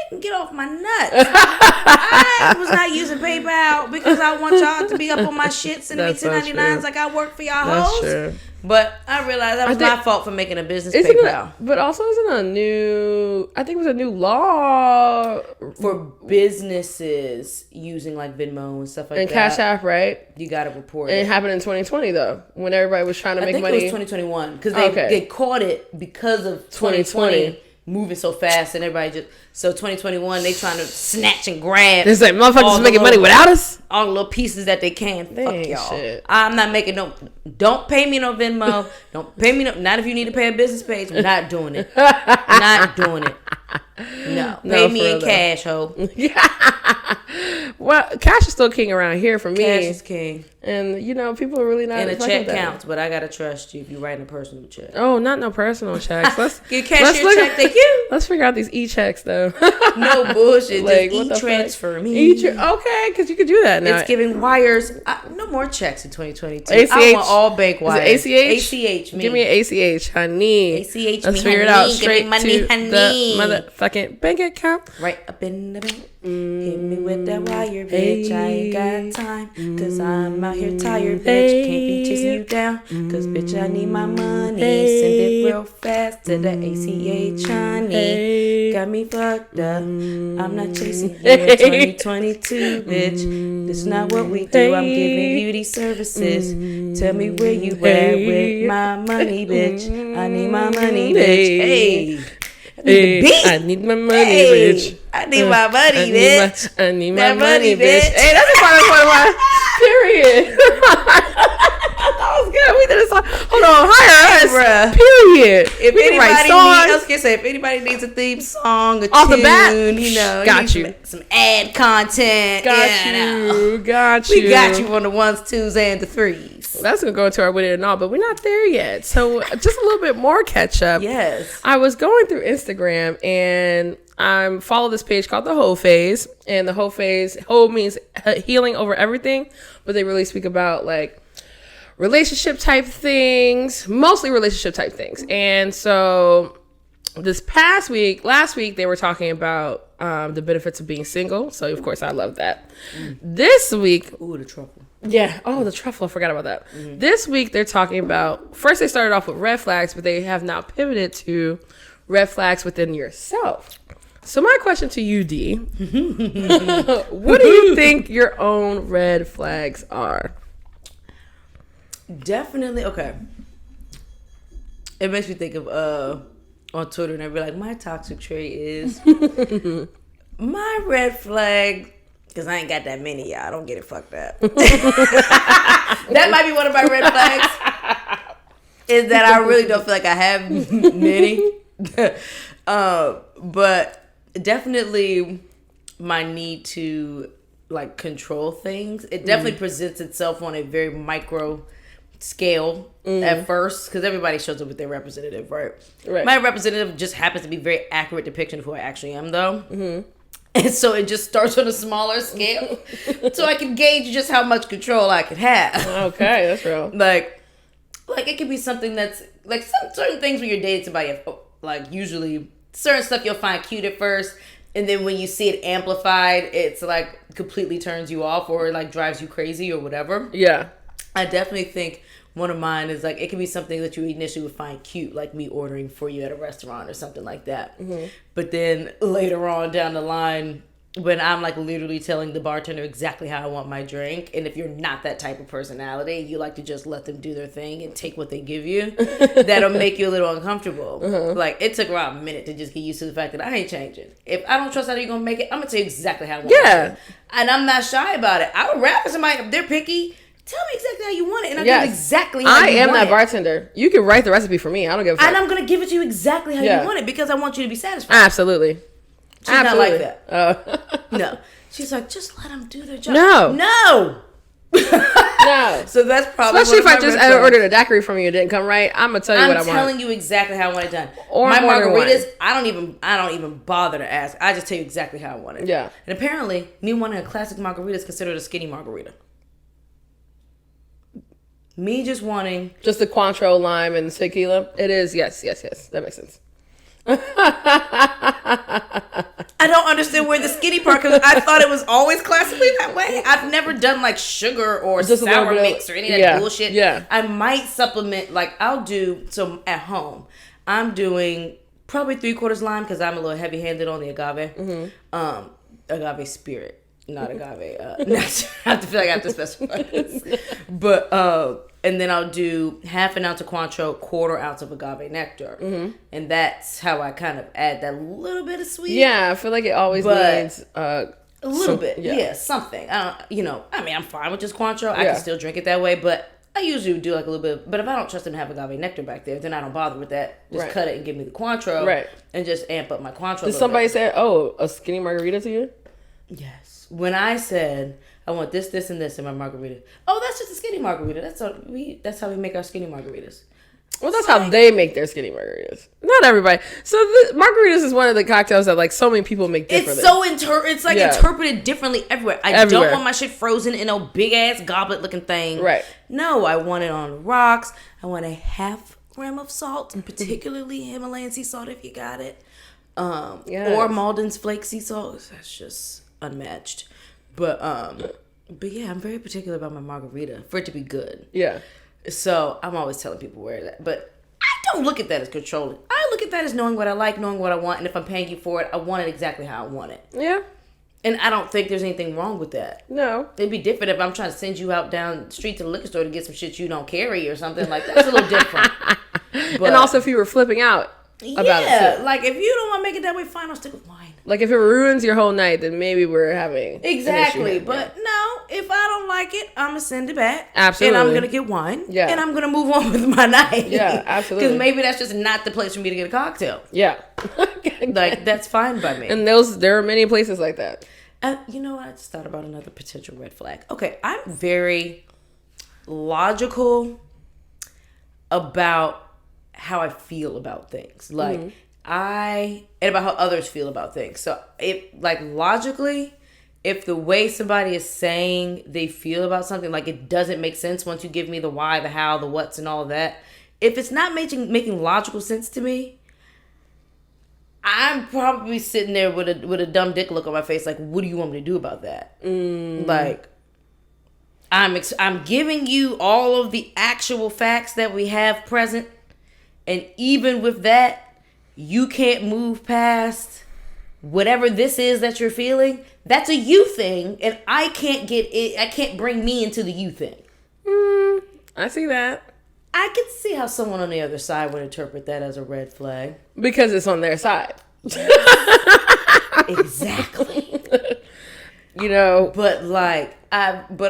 can get off my nuts. I was not using PayPal because I want y'all to be up on my shit, sending me $10.99s like I work for y'all hoes. True. But I realized that was my fault for making a business PayPal. But also, isn't I think it was a new law for businesses using like Venmo and stuff like that. And Cash App, right? You got to report it. And it happened in 2020 though, when everybody was trying to make money. I think it was 2021 because they caught it because of 2020 moving so fast, and everybody just 2021 they trying to snatch and grab. It's like motherfuckers making money without us. All the little pieces that they can. Fuck y'all. Shit. I'm not making don't pay me no Venmo. Don't pay me not if you need to pay a business page. I'm not doing it. Not doing it. No, pay me in cash, ho. Well, cash is still king around here for me. Cash is king. And, you know, people are really not. And a check counts, but I got to trust you if you're writing a personal check. Oh, not no personal checks. Let's get cashier check, thank you. Let's figure out these e-checks, though. No bullshit. Like, just e-transfer me. Okay, because you could do that now. It's giving wires. No more checks in 2022. ACH? I want all bank wires. Is it ACH? ACH, me. Give me an ACH, honey. ACH, Let's me, figure honey. it out Give straight me money, to honey. the motherfucking bank account. Right up in the bank. Hit me with that wire, bitch. I ain't got time. Cause I'm out here tired, bitch. Can't be chasing you down. Cause, bitch, I need my money. Send it real fast to the ACH, honey. Got me fucked up. I'm not chasing you in 2022, bitch. This is not what we do. I'm giving you these services. Tell me where you at with my money, bitch. I need my money, bitch. Hey. I need my money, bitch. I need my money, bitch. I need my money, bitch. Hey, that's a part of my period. That was good. We did a song. Hold on, hire us, bruh. Period. If anybody needs a theme song, off the bat, you know, got you. Some ad content, got you. We got you on the 1s, 2s, and the 3s. That's gonna go into our with it and all, but we're not there yet. So just a little bit more catch up. Yes, I was going through Instagram and I follow this page called the Whole Phase, and the Whole Phase, whole means healing over everything, but they really speak about like relationship type things, mostly relationship type things. And so last week, they were talking about the benefits of being single. So of course I love that. This week, the truffle. Yeah. Oh, the truffle. I forgot about that. This week, they're talking about, first they started off with red flags, but they have now pivoted to red flags within yourself. So my question to you, Dee, what do you think your own red flags are? Definitely. Okay. It makes me think of on Twitter, and they'd be like, my toxic trait is my red flag. Because I ain't got that many, y'all. I don't get it fucked up. That might be one of my red flags. Is that I really don't feel like I have many. But definitely my need to like control things. It definitely presents itself on a very micro scale at first. Because everybody shows up with their representative, right? My representative just happens to be a very accurate depiction of who I actually am, though. And so it just starts on a smaller scale. So I can gauge just how much control I can have. Okay, that's real. Like it could be something that's like certain things when you're dating somebody, like usually certain stuff you'll find cute at first. And then when you see it amplified, it's like completely turns you off or like drives you crazy or whatever. Yeah. I definitely think one of mine is like, it could be something that you initially would find cute, like me ordering for you at a restaurant or something like that. But then later on down the line, when I'm like literally telling the bartender exactly how I want my drink, and if you're not that type of personality, you like to just let them do their thing and take what they give you, that'll make you a little uncomfortable. Like, it took around a minute to just get used to the fact that I ain't changing. If I don't trust how you're gonna make it, I'm gonna tell you exactly how I want it. And I'm not shy about it. I would rather somebody, if they're picky, tell me exactly how you want it, and I'll give it exactly how you want it. I am that bartender. You can write the recipe for me. I don't give a fuck. And I'm going to give it to you exactly how you want it, because I want you to be satisfied. Absolutely. She's not like that. No. She's like, just let them do their job. No. No. So that's probably especially if I just ordered a daiquiri from you and it didn't come right. I'm going to tell you what I want. I'm telling you exactly how I want it done. Or my margaritas, I don't even bother to ask. I just tell you exactly how I want it. Yeah. And apparently, me wanting a classic margarita is considered a skinny margarita. Me just wanting... just the Cointreau, lime, and tequila? It is, yes. That makes sense. I don't understand where the skinny part, because I thought it was always classically that way. I've never done like sugar or just sour mix or any of that bullshit. Yeah. I might supplement, like I'll do, so at home, I'm doing probably 3/4 lime because I'm a little heavy handed on the agave. Agave spirit. Not agave. I have to feel like I have to specify this. But, and then I'll do 1/2 ounce of Cointreau, 1/4 ounce of agave nectar. And that's how I kind of add that little bit of sweet. Yeah, I feel like it always needs a little bit. Yeah, something. I'm fine with just Cointreau. I can still drink it that way. But I usually do like a little bit, but if I don't trust them to have agave nectar back there, then I don't bother with that. Just cut it and give me the Cointreau, and just amp up my Cointreau. Did somebody say, "Oh, a skinny margarita" to you? Yes. When I said I want this, this, and this in my margarita, oh, that's just a skinny margarita. That's how we make our skinny margaritas. Well, that's how they make their skinny margaritas. Not everybody. So margaritas is one of the cocktails that like so many people make differently. It's interpreted differently everywhere. I don't want my shit frozen in a big ass goblet looking thing. Right. No, I want it on rocks. I want a half gram of salt, and particularly Himalayan sea salt if you got it. Or Malden's flake sea salt. That's just unmatched. But yeah, I'm very particular about my margarita for it to be good. Yeah. So I'm always telling people where that, but I don't look at that as controlling. I look at that as knowing what I like, knowing what I want, and if I'm paying you for it, I want it exactly how I want it. Yeah. And I don't think there's anything wrong with that. No. It'd be different if I'm trying to send you out down the street to the liquor store to get some shit you don't carry or something like that. That's a little different. But, and also if you were flipping out about it too. Like if you don't want to make it that way, fine, I'll stick with wine. Like if it ruins your whole night, then maybe we're having exactly. But no, if I don't like it, I'm gonna send it back. Absolutely. And I'm gonna get wine. Yeah. And I'm gonna move on with my night. Yeah, absolutely. Because maybe that's just not the place for me to get a cocktail. Yeah. Like that's fine by me. And there are many places like that. You know what? I just thought about another potential red flag. Okay, I'm very logical about how I feel about things. Like and about how others feel about things. So logically, if the way somebody is saying they feel about something, like it doesn't make sense once you give me the why, the how, the what's, and all of that. If it's not making logical sense to me, I'm probably sitting there with a dumb dick look on my face. Like, what do you want me to do about that? Like, I'm giving you all of the actual facts that we have present, and even with that, you can't move past whatever this is that you're feeling. That's a you thing, and I can't get it. I can't bring me into the you thing. I see that. I could see how someone on the other side would interpret that as a red flag. Because it's on their side. Exactly. You know. But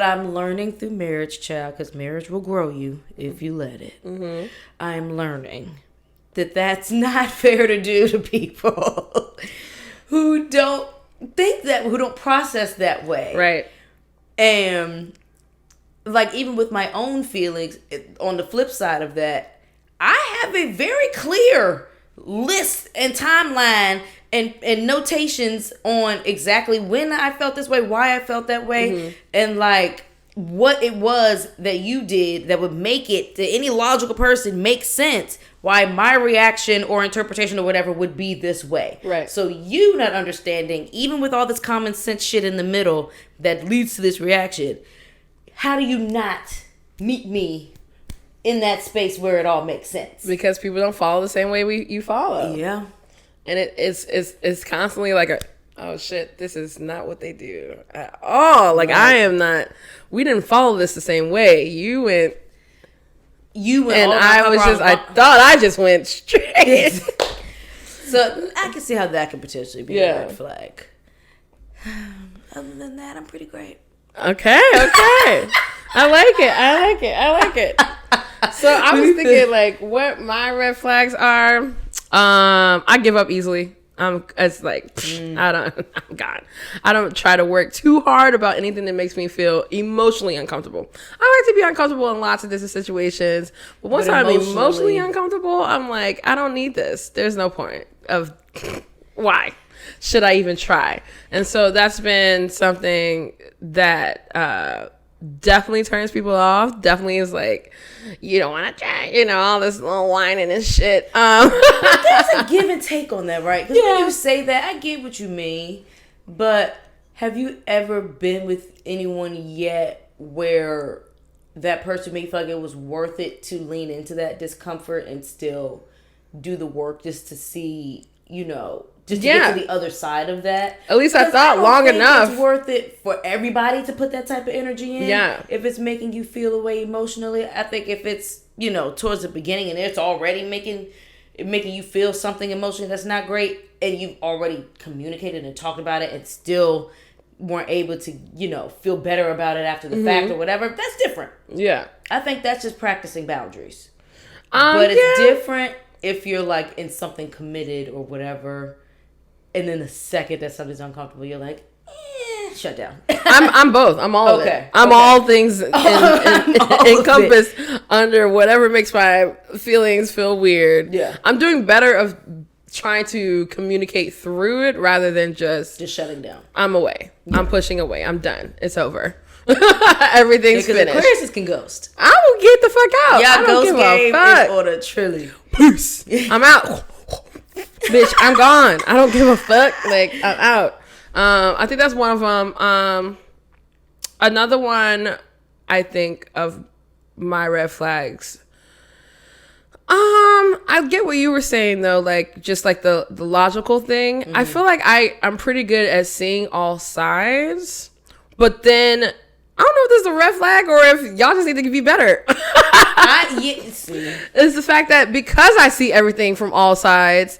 I'm learning through marriage, child, because marriage will grow you if you let it. I'm learning that that's not fair to do to people who don't think that, who don't process that way. Right. And like, even with my own feelings, on the flip side of that, I have a very clear list and timeline and notations on exactly when I felt this way, why I felt that way, and like what it was that you did that would make it to any logical person make sense why my reaction or interpretation or whatever would be this way. Right. So you not understanding, even with all this common sense shit in the middle that leads to this reaction, how do you not meet me in that space where it all makes sense? Because people don't follow the same way you follow. Yeah. And it's constantly like oh shit, this is not what they do at all. Like, right. We didn't follow this the same way. You went and I thought I just went straight. So I can see how that could potentially be a red flag. Other than that, I'm pretty great. Okay. I like it. So I was thinking, like, what my red flags are. I give up easily. It's like, I'm gone. I don't try to work too hard about anything that makes me feel emotionally uncomfortable. I like to be uncomfortable in lots of different situations, but once I'm emotionally uncomfortable, I'm like, I don't need this. There's no point of why should I even try? And so that's been something that definitely turns people off. Definitely is like, you don't want to try, all this little whining and shit. There's a give and take on that, right? Because when you say that, I get what you mean. But have you ever been with anyone yet where that person made you feel like it was worth it to lean into that discomfort and still do the work just to see, just to get to the other side of that? At least I thought long enough. It's worth it for everybody to put that type of energy in. Yeah. If it's making you feel a way emotionally, I think if it's, towards the beginning and it's already making you feel something emotionally that's not great, and you've already communicated and talked about it and still weren't able to, feel better about it after the fact or whatever, that's different. Yeah. I think that's just practicing boundaries. But it's different if you're like in something committed or whatever, and then the second that something's uncomfortable, you're like, shut down. I'm both. I'm all of it. I'm all things encompassed under whatever makes my feelings feel weird. Yeah. I'm doing better of trying to communicate through it rather than just shutting down. I'm away. Yeah. I'm pushing away. I'm done. It's over. Everything's finished. Aquarius can ghost. I will get the fuck out. Yeah, ghost game is on a trilly. Peace. I'm out. Bitch, I'm gone. I don't give a fuck. Like, I'm out. I think that's one of them. Another one, I think, of my red flags. I get what you were saying though, like just like the logical thing. Mm-hmm. I feel like I'm pretty good at seeing all sides, but then I don't know if this is a red flag or if y'all just need to be better. It's the fact that because I see everything from all sides,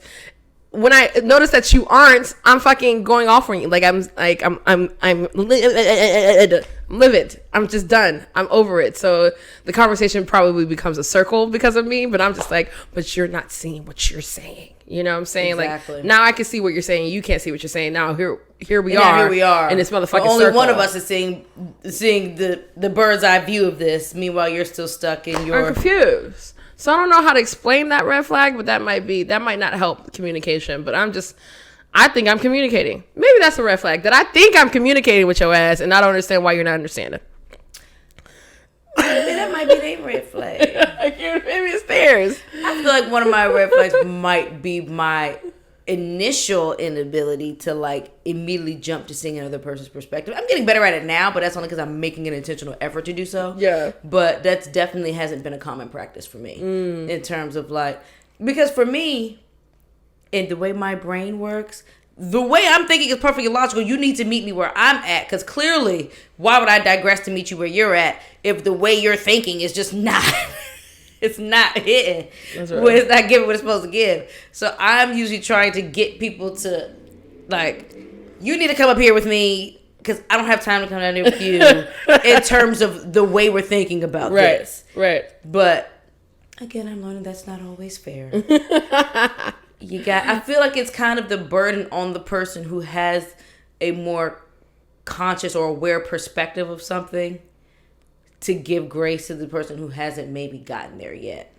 when I notice that you aren't, I'm fucking going off on you. I'm livid. I'm just done. I'm over it. So the conversation probably becomes a circle because of me, but I'm just like, but you're not seeing what you're saying. You know what I'm saying? Exactly. Like, now I can see what you're saying. You can't see what you're saying. Now here we are. And it's motherfucking but only circle. One of us is seeing the bird's eye view of this. Meanwhile, you're still stuck in your... I'm confused. So I don't know how to explain that red flag, but that might not help communication. But I think I'm communicating. Maybe that's a red flag, that I think I'm communicating with your ass and I don't understand why you're not understanding. That might be their red flag. Maybe it's theirs. I feel like one of my red flags might be my initial inability to like immediately jump to seeing another person's perspective. I'm getting better at it now, but that's only because I'm making an intentional effort to do so. Yeah. But that's definitely hasn't been a common practice for me in terms of like, because for me, and the way my brain works, the way I'm thinking is perfectly logical. You need to meet me where I'm at, because clearly, why would I digress to meet you where you're at if the way you're thinking is just not... It's not hitting. That's right. It's not giving what it's supposed to give. So I'm usually trying to get people to, like, you need to come up here with me because I don't have time to come down there with you in terms of the way we're thinking about this. Right. But, again, I'm learning that's not always fair. I feel like it's kind of the burden on the person who has a more conscious or aware perspective of something to give grace to the person who hasn't maybe gotten there yet.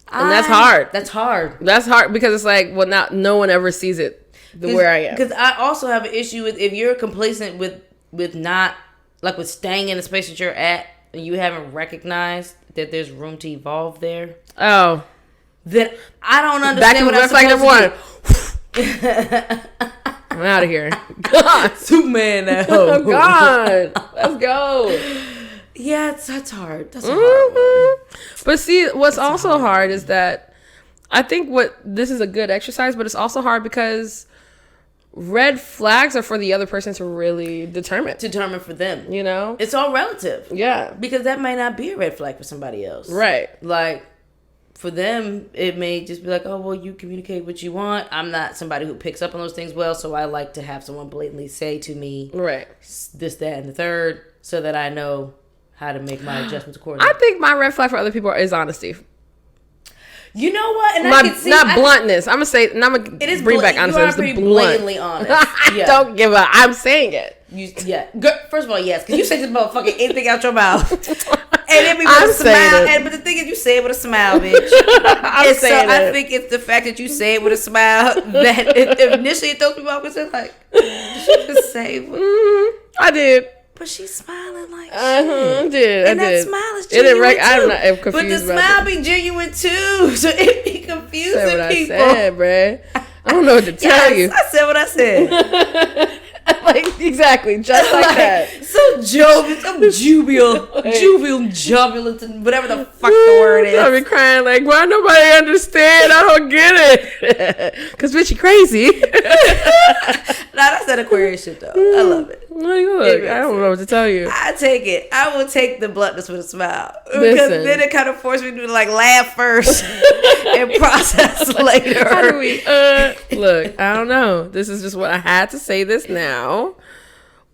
And that's hard. That's hard. That's hard because it's like, well, no one ever sees it where I am. Because I also have an issue with if you're complacent with not, like with staying in the space that you're at and you haven't recognized that there's room to evolve there. Oh. Then I don't understand what I'm supposed to do. I'm out of here. God. Superman now. Oh, God. Let's go. Yeah, that's hard. That's a hard one. But see, what's also hard is that I think this is a good exercise, but it's also hard because red flags are for the other person to really determine for them. You know? It's all relative. Yeah. Because that might not be a red flag for somebody else. Right. Like, for them, it may just be like, oh, well, you communicate what you want. I'm not somebody who picks up on those things well, so I like to have someone blatantly say to me, right, this, that, and the third, so that I know how to make my adjustments accordingly. I think my red flag for other people is honesty. You know what? And I can see, not bluntness. I'm gonna say, and I'm gonna bring back honesty. You are pretty blatantly honest. I don't give a. I'm saying it. First of all, yes, because you say this motherfucking anything out your mouth, and it be with a smile. But the thing is, you say it with a smile, bitch. I think it's the fact that you say it with a smile that initially it throws people off. Because like, did she just say? I did. But she's smiling like I did. And that smile is genuine too. I'm confused. But the smile be genuine too. So it be confusing people. I said, bruh. I don't know what to tell you. I said what I said. Like, exactly. Just like that. So jovial. So jubilant, and whatever the fuck the word is. I be crying like, why nobody understand? I don't get it. Because bitch, you crazy. Nah, that's that Aquarius shit though. I love it. Look, I don't know what to tell you. I take it. I will take the bluntness with a smile. Because then it kind of forced me to like laugh first and process later. How do we look, I don't know. This is just what I had to say this now.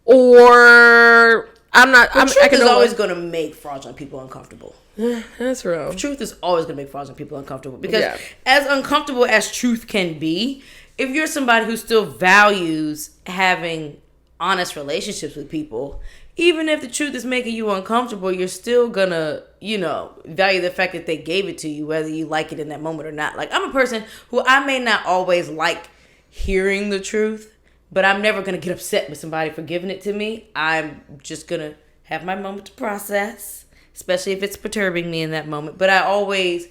Or I'm not. Truth is always going to make fraudulent people uncomfortable. That's real. Truth is always going to make fraudulent people uncomfortable because as uncomfortable as truth can be, if you're somebody who still values having honest relationships with people, even if the truth is making you uncomfortable, you're still gonna, value the fact that they gave it to you, whether you like it in that moment or not. Like, I'm a person who I may not always like hearing the truth, but I'm never gonna get upset with somebody for giving it to me. I'm just gonna have my moment to process, especially if it's perturbing me in that moment. But I always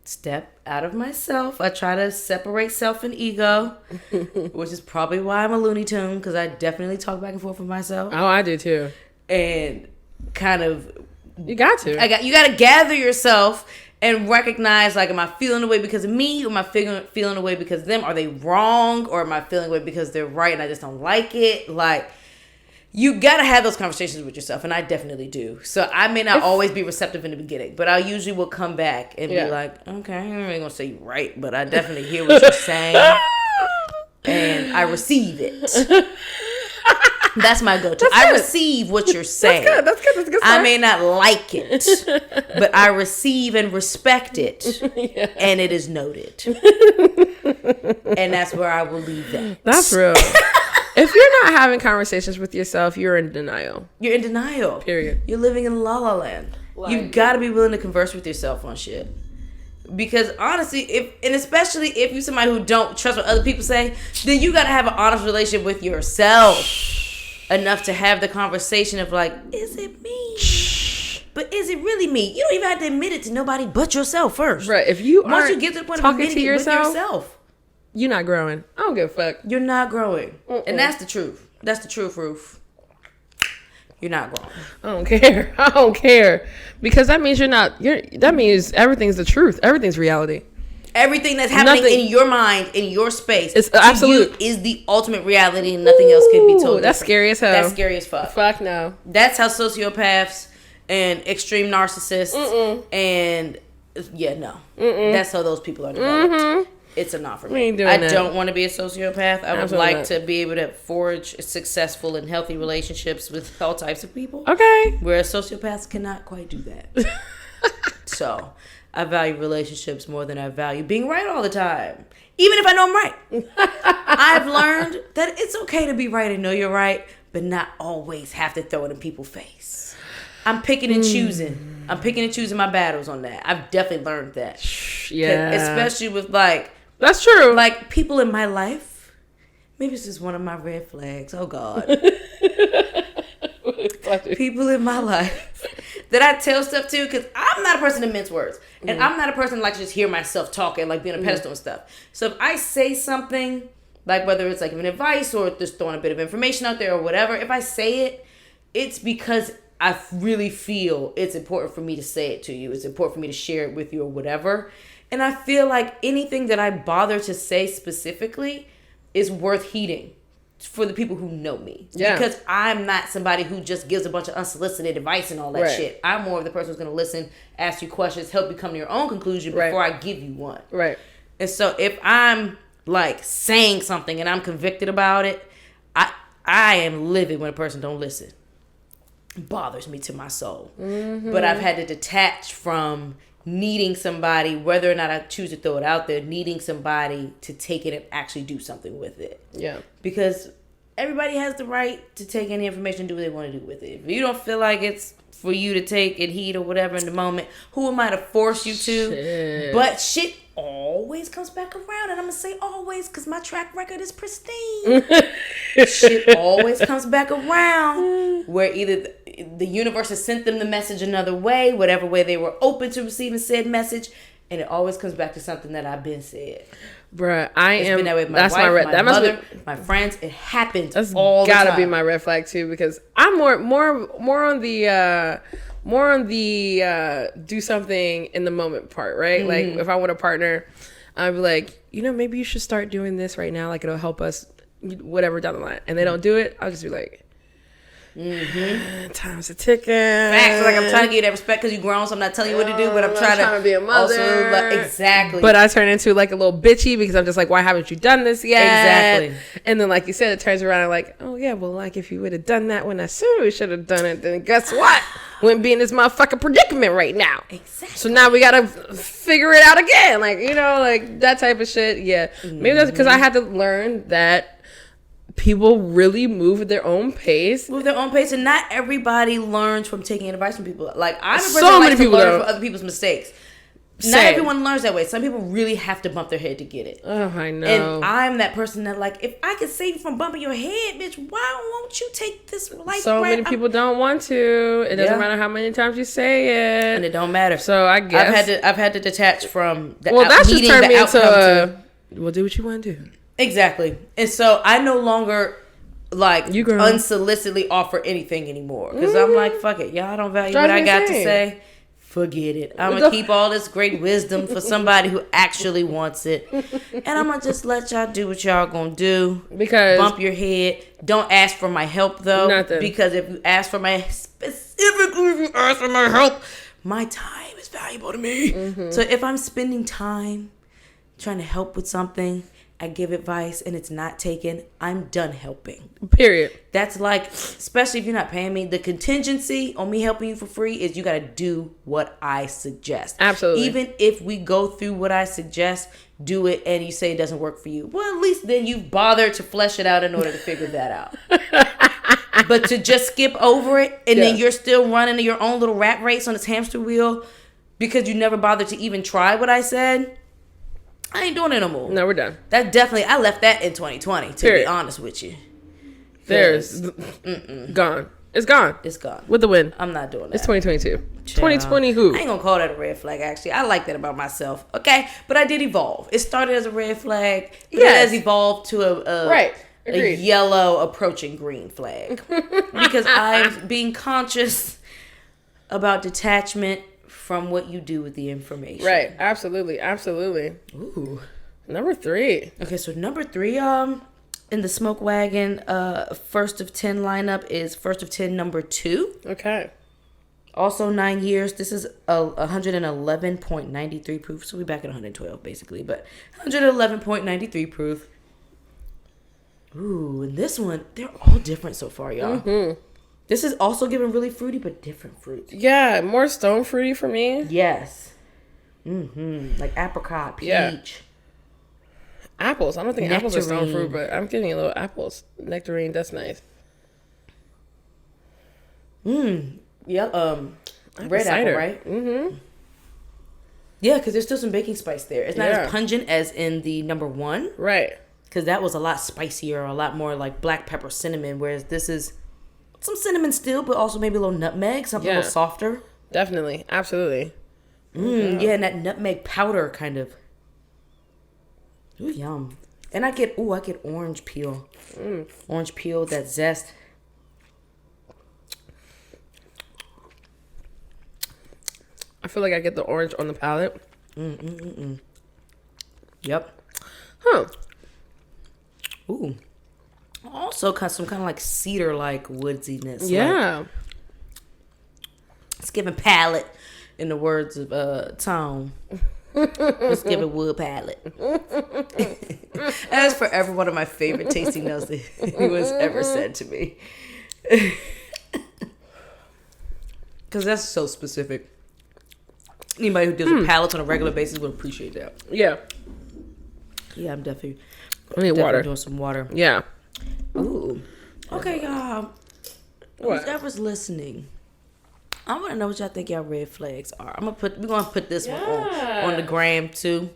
step out of myself. I try to separate self and ego, which is probably why I'm a Looney Tune, because I definitely talk back and forth with myself. Oh, I do too. And kind of... You got to. You got to gather yourself and recognize, like, am I feeling the way because of me? Or am I feeling the way because of them? Are they wrong? Or am I feeling the way because they're right and I just don't like it? Like... You got to have those conversations with yourself, and I definitely do. So I may not always be receptive in the beginning, but I usually will come back and be like, okay, I'm not going to say you're right, but I definitely hear what you're saying, and I receive it. That's my go-to. I receive what you're saying. That's good. I may not like it, but I receive and respect it, and it is noted. And that's where I will leave that. That's real. If you're not having conversations with yourself, you're in denial. You're in denial. Period. You're living in la la land. You've got to be willing to converse with yourself on shit. Because honestly, especially if you're somebody who don't trust what other people say, then you got to have an honest relationship with yourself enough to have the conversation of like, is it me? But is it really me? You don't even have to admit it to nobody but yourself first. Right. If you once you get to the point of admitting it with yourself, you're not growing. I don't give a fuck. You're not growing. And that's the truth. That's the truth, Ruth. You're not growing. I don't care. Because that means that means everything's the truth. Everything's reality. Everything that's happening in your mind, in your space, it's absolute is the ultimate reality, and nothing else can be told. That's scary as hell. That's scary as fuck. Fuck no. That's how sociopaths and extreme narcissists and that's how those people are developed. It's a not for me. I don't want to be a sociopath. I would like to be able to forge successful and healthy relationships with all types of people. Okay. Whereas sociopaths cannot quite do that. So I value relationships more than I value being right all the time. Even if I know I'm right. I've learned that it's okay to be right and know you're right, but not always have to throw it in people's face. I'm picking and choosing. I'm picking and choosing my battles on that. I've definitely learned that. Yeah. Especially with like... That's true. Like, people in my life, maybe it's just one of my red flags. Oh, God. People in my life that I tell stuff to, because I'm not a person to mince words. And I'm not a person to like to just hear myself talk and like be on a pedestal and stuff. So if I say something, like whether it's like an advice or just throwing a bit of information out there or whatever, if I say it, it's because I really feel it's important for me to say it to you. It's important for me to share it with you or whatever. And I feel like anything that I bother to say specifically is worth heeding for the people who know me. Yeah. Because I'm not somebody who just gives a bunch of unsolicited advice and all that shit. I'm more of the person who's going to listen, ask you questions, help you come to your own conclusion before I give you one. Right. And so if I'm like saying something and I'm convicted about it, I am livid when a person don't listen. It bothers me to my soul. Mm-hmm. But I've had to detach from needing somebody, whether or not I choose to throw it out there, needing somebody to take it and actually do something with it. Yeah. Because everybody has the right to take any information and do what they want to do with it. If you don't feel like it's for you to take and heed or whatever in the moment, who am I to force you to? Shit. But shit always comes back around, and I'm going to say always because my track record is pristine. Shit always comes back around where either the universe has sent them the message another way, whatever way they were open to receiving said message, and it always comes back to something that I've been said. Bruh, it's been that way with my wife, my mother, my friends. It happens that's all the time. Gotta be my red flag too, because I'm more on the do something in the moment part, right? Mm-hmm. Like if I want a partner, I'd be like, maybe you should start doing this right now. Like it'll help us, whatever down the line. And they don't do it. I'll just be like, Time's a ticking. Facts. Like, I'm trying to give you that respect because you grown, so I'm not telling you what to do, but I'm trying to be a mother. Also, like, exactly. But I turn into like a little bitchy because I'm just like, why haven't you done this yet? Exactly. And then, like you said, it turns around and like, oh yeah, well, like if you would have done that when I said we should have done it, then guess what? Wouldn't be in this motherfucking predicament right now. Exactly. So now we gotta figure it out again. Like, you know, like that type of shit. Yeah. Maybe that's because I had to learn that people really move at their own pace. Move their own pace, and not everybody learns from taking advice from people. Like, I'm a person So that many likes to people learn don't. from other people's mistakes. Same. Not everyone learns that way. Some people really have to bump their head to get it. Oh, I know. And I'm that person that, like, if I could save you from bumping your head, bitch, why won't you take this life? So many people don't want to. It doesn't matter how many times you say it, and it don't matter. So I guess I've had to detach from the that's just turned me into well, do what you want to do. Exactly. And so I no longer like you unsolicitedly offer anything anymore because I'm like, fuck it, y'all don't value what I got to say. Forget it. I'm gonna keep all this great wisdom for somebody who actually wants it, and I'm gonna just let y'all do what y'all gonna do. Because bump your head. Don't ask for my help though. Nothing. Because if you ask for my help, my time is valuable to me. Mm-hmm. So if I'm spending time trying to help with something, I give advice and it's not taken, I'm done helping. Period. That's like, especially if you're not paying me, the contingency on me helping you for free is you got to do what I suggest. Absolutely. Even if we go through what I suggest, do it, and you say it doesn't work for you. Well, at least then you've bothered to flesh it out in order to figure that out. But to just skip over it and then you're still running your own little rat race on this hamster wheel because you never bothered to even try what I said, I ain't doing it no more. No, we're done. That definitely, I left that in 2020, to be honest with you. There's gone. It's gone. It's gone. With the win. I'm not doing that. It's 2022. 2020 who? I ain't gonna call that a red flag, actually. I like that about myself. Okay? But I did evolve. It started as a red flag, but it has evolved to a yellow approaching green flag. Because I'm being conscious about detachment from what you do with the information. Right. Absolutely. Absolutely. Ooh. Number 3. Okay, so number 3, in the Smoke Wagon first of 10 lineup is first of 10 number 2. Okay. Also 9 years. This is a 111.93 proof. So we're back at 112 basically, but 111.93 proof. Ooh, and this one, they're all different so far, y'all. Mm-hmm. This is also giving really fruity, but different fruits. Yeah, more stone fruity for me. Yes. Mm-hmm. Like apricot, peach. Yeah. Apples. I don't think Nectarine. Apples are stone fruit, but I'm getting a little apples. Nectarine, that's nice. Yep. Red cider. apple, right? Mm-hmm. Yeah, because there's still some baking spice there. It's not as pungent as in the number 1. Right. Because that was a lot spicier, a lot more like black pepper cinnamon, whereas this is some cinnamon still, but also maybe a little nutmeg, something a little softer. Definitely. Absolutely. Yeah, and that nutmeg powder kind of. Ooh, yum. And I get orange peel. Orange peel, that zest. I feel like I get the orange on the palate. Yep. Huh. Ooh. Also some kind of like cedar-like woodsiness. Yeah. Like, it's giving palate, in the words of Tone. Let's give it wood palate. That's forever one of my favorite tasting notes that he was ever said to me. Because that's so specific. Anybody who deals with palates on a regular basis would appreciate that. Yeah. Yeah, I'm definitely water. Doing some water. Yeah. Ooh. Okay, y'all. Whoever's listening, I want to know what y'all think y'all red flags are. We're gonna put this one on the gram too,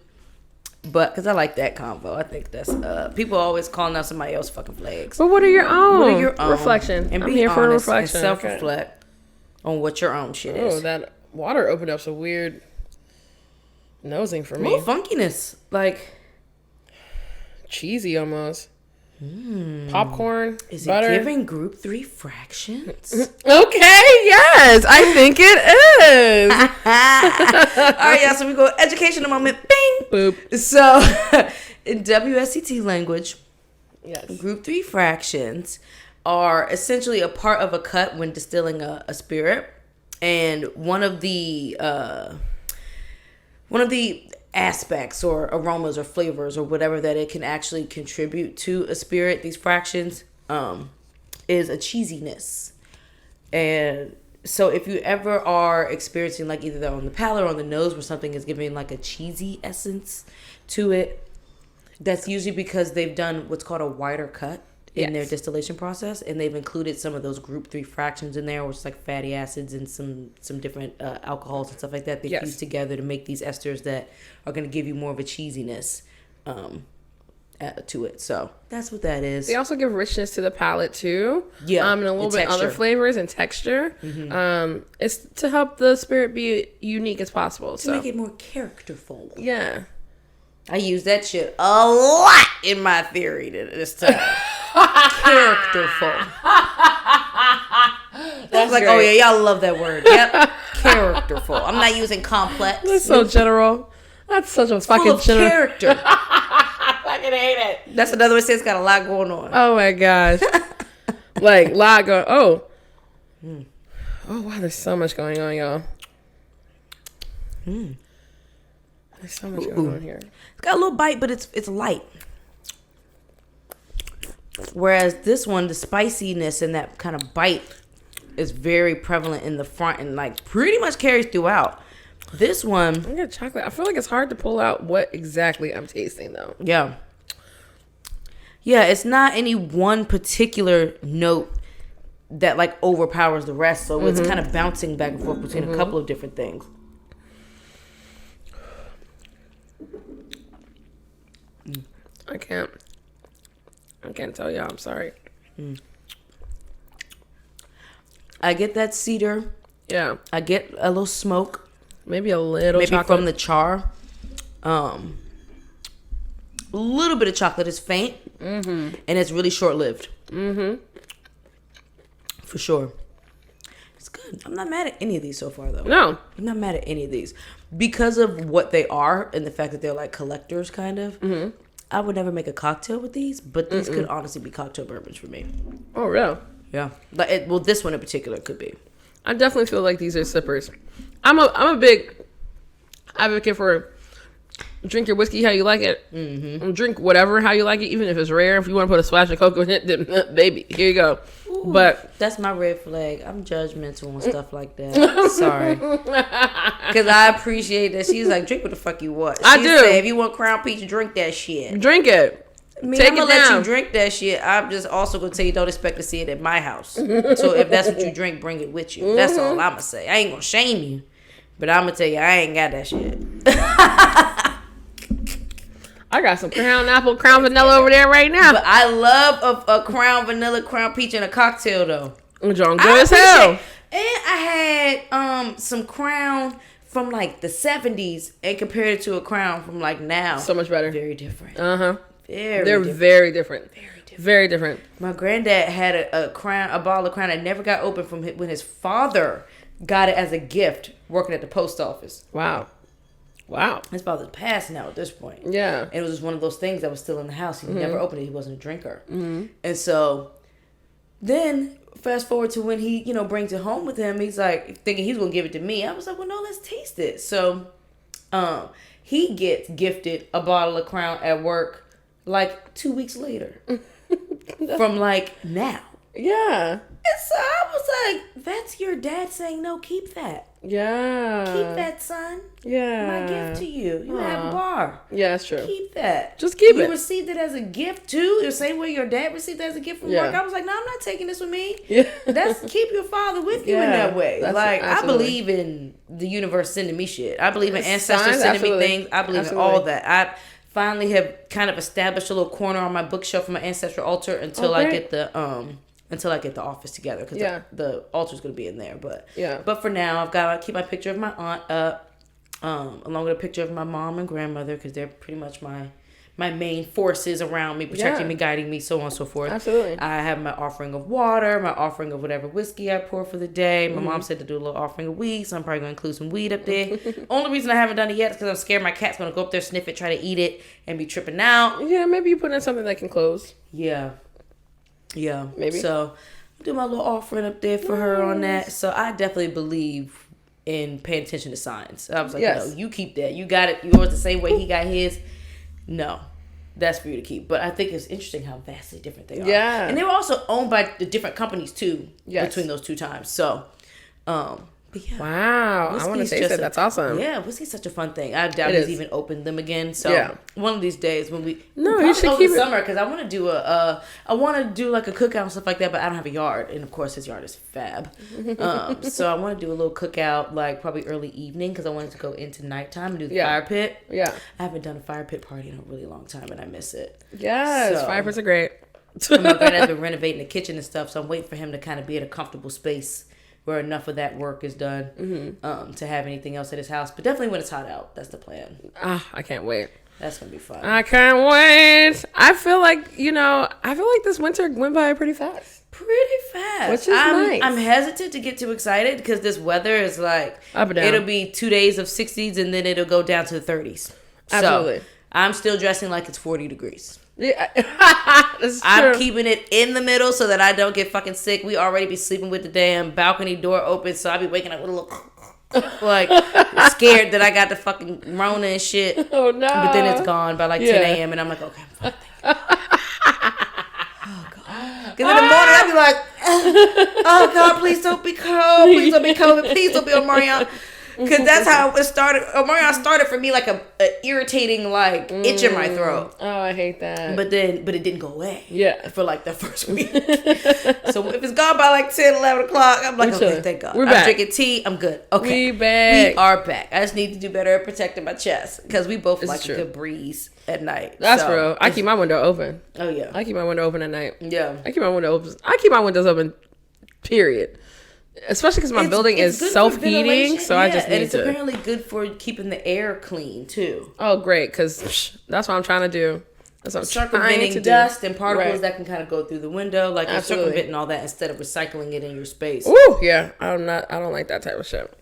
but because I like that combo. I think that's people always calling out somebody else fucking flags. But what are your own? What are your own? Reflection? And I'm be here for a honest reflection. and self-reflect on what your own shit is. Oh, that water opened up some weird nosing for me. A little funkiness, like cheesy almost. Popcorn. Is butter. it giving group 3 fractions? Okay, yes, I think it is. All right, y'all. So we go educational moment. Bing. Boop. So in WSET language, yes, group 3 fractions are essentially a part of a cut when distilling a spirit. And one of the aspects or aromas or flavors or whatever that it can actually contribute to a spirit, these fractions, is a cheesiness. And so if you ever are experiencing like either on the palate or on the nose where something is giving like a cheesy essence to it, that's usually because they've done what's called a wider cut in their distillation process, and they've included some of those group 3 fractions in there, which is like fatty acids and some different alcohols and stuff like that. They fuse together to make these esters that are going to give you more of a cheesiness to it. So that's what that is. They also give richness to the palate too. Yeah, and a little bit other flavors and texture. It's to help the spirit be unique as possible. To make it more characterful. Yeah. I use that shit a lot in my theory this time. Characterful. That's like, great. Oh yeah, y'all love that word. Yep. Characterful. I'm not using complex. That's so general. That's such a fucking general. Character. I fucking hate it. That's another one. It's got a lot going on. Oh my gosh. Like lot going. Oh. Oh wow. There's so much going on, y'all. There's so much going on here. It's got a little bite, but it's light. Whereas this one, the spiciness and that kind of bite is very prevalent in the front and like pretty much carries throughout. This one, I got chocolate. I feel like it's hard to pull out what exactly I'm tasting though. Yeah. Yeah, it's not any one particular note that like overpowers the rest. So it's kind of bouncing back and forth between a couple of different things. I can't tell y'all. I'm sorry. I get that cedar. Yeah. I get a little smoke. Maybe a little maybe chocolate. From the char. A little bit of chocolate is faint. And it's really short-lived. For sure. It's good. I'm not mad at any of these so far, though. No. I'm not mad at any of these. Because of what they are and the fact that they're like collectors, kind of. I would never make a cocktail with these, but these could honestly be cocktail bourbons for me. Oh, really? Yeah. Well, this one in particular could be. I definitely feel like these are sippers. I'm a big advocate for drink your whiskey how you like it. Drink whatever how you like it, even if it's rare. If you want to put a splash of cocoa in it, then baby, here you go. Ooh, but that's my red flag. I'm judgmental and stuff like that. Sorry, because I appreciate that she's like, drink what the fuck you want. I do. Say, if you want Crown Peach, drink that shit. Drink it. I'm gonna let you drink that shit. I'm just also gonna tell you, don't expect to see it at my house. So if that's what you drink, bring it with you. That's all I'm gonna say. I ain't gonna shame you, but I'm gonna tell you, I ain't got that shit. I got some Crown Vanilla over there right now. But I love a Crown Vanilla, Crown Peach in a cocktail though. John, good as hell. And I had some Crown from like the 70s and compared it to a Crown from like now. So much better. Very different. They're very different. Very different. My granddad had a bottle of Crown that never got opened from when his father got it as a gift working at the post office. Wow. His father's passed now at this point. Yeah. And it was just one of those things that was still in the house. He never opened it. He wasn't a drinker. And so then fast forward to when he, brings it home with him. He's like thinking he's going to give it to me. I was like, well, no, let's taste it. So he gets gifted a bottle of Crown at work like 2 weeks later from like now. Yeah. And so I was like, that's your dad saying, no, keep that. Yeah. Keep that, son. Yeah. My gift to you. You have a bar. Yeah, that's true. Keep that. Just keep it. You received it as a gift too? The same way your dad received it as a gift from work? I was like, no, I'm not taking this with me. Yeah. Keep your father with you in that way. Like, absolutely. I believe in the universe sending me shit. I believe in ancestors sending me things. I believe in all that. I finally have kind of established a little corner on my bookshelf for my ancestral altar until I get the office together, because the altar's going to be in there. But for now, I've got to keep my picture of my aunt up, along with a picture of my mom and grandmother, because they're pretty much my main forces around me, protecting me, guiding me, so on and so forth. Absolutely. I have my offering of water, my offering of whatever whiskey I pour for the day. My mom said to do a little offering of weed, so I'm probably going to include some weed up there. Only reason I haven't done it yet is because I'm scared my cat's going to go up there, sniff it, try to eat it, and be tripping out. Yeah, maybe you put in something that can close. Yeah. Yeah. Maybe. So do my little offering up there for her on that. So I definitely believe in paying attention to signs. I was like, no, you keep that. You got it. Yours the same way he got his. No, that's for you to keep. But I think it's interesting how vastly different they are. Yeah. And they were also owned by the different companies too. Yes. Between those two times. So, but yeah. Wow. I want to taste it. That's awesome. Yeah, whiskey's such a fun thing. I doubt he's even opened them again. So one of these days when you should keep it summer, because I want to do I want to do like a cookout and stuff like that, but I don't have a yard, and of course his yard is fab. So I want to do a little cookout like probably early evening, because I wanted to go into nighttime and do the fire pit. Yeah, I haven't done a fire pit party in a really long time, and I miss it. Yes, fire pits are great. My granddad's been renovating the kitchen and stuff, so I'm waiting for him to kind of be at a comfortable space where enough of that work is done to have anything else at his house. But definitely when it's hot out, that's the plan. I can't wait. That's going to be fun. I can't wait. I feel like, this winter went by pretty fast. Which is nice. I'm hesitant to get too excited because this weather is like, up and down. It'll be 2 days of 60s and then it'll go down to the 30s. Absolutely. So I'm still dressing like it's 40 degrees. Yeah, that's true. I'm keeping it in the middle so that I don't get fucking sick. We already be sleeping with the damn balcony door open, so I be waking up with a little like scared that I got the fucking Rona and shit. Oh no! But then it's gone by like 10 a.m. and I'm like, okay, I'm fine. Oh god! Because in the morning I be like, oh god, please don't be cold. Please don't be COVID. Please don't be Omarion. Because that's how it started. Omarion started for me like a irritating, like, itch in my throat. Oh, I hate that. But it didn't go away. Yeah. For like the first week. So if it's gone by like 10, 11 o'clock, I'm like, okay, thank God. We're back. I'm drinking tea. I'm good. Okay. We back. We are back. I just need to do better at protecting my chest. Because we both like a good breeze at night. That's real. I keep my window open. Oh, yeah. I keep my window open at night. Yeah. I keep my windows open, period. Especially because my building is self-heating, so I just need to. And it's apparently good for keeping the air clean too. Oh, great! Because that's what I'm trying to do. That's what I'm circumventing dust and particles that can kind of go through the window, like you're circumventing all that instead of recycling it in your space. Ooh, yeah. I don't like that type of shit.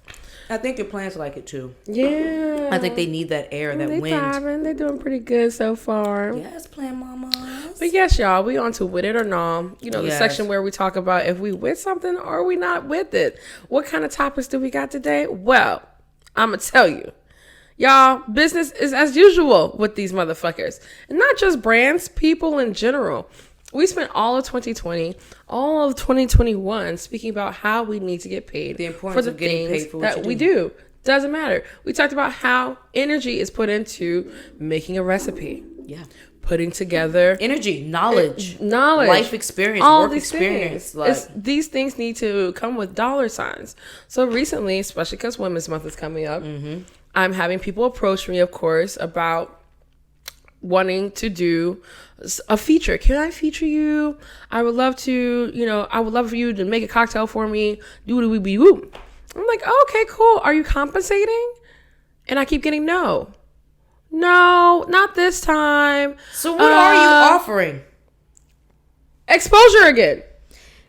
I think your plants like it too. Yeah. I think they need that air, that wind. Thriving. They're doing pretty good so far. Yes, plant mamas. But yes, y'all, we on to With It or No. The section where we talk about if we with something or we not with it. What kind of topics do we got today? Well, I'm going to tell you. Y'all, business is as usual with these motherfuckers. And not just brands, people in general. We spent all of 2020, all of 2021 speaking about how we need to get paid for the things that we do. Doesn't matter. We talked about how energy is put into making a recipe. Yeah. Putting together energy, knowledge, life experience, all work experience. These things need to come with dollar signs. So recently, especially because Women's Month is coming up, I'm having people approach me, of course, about wanting to do a feature. Can I feature you? I would love to, I would love for you to make a cocktail for me. Do-do-we-be-woo. I'm like, oh, okay, cool. Are you compensating? And I keep getting no, not this time. So what are you offering? Exposure again.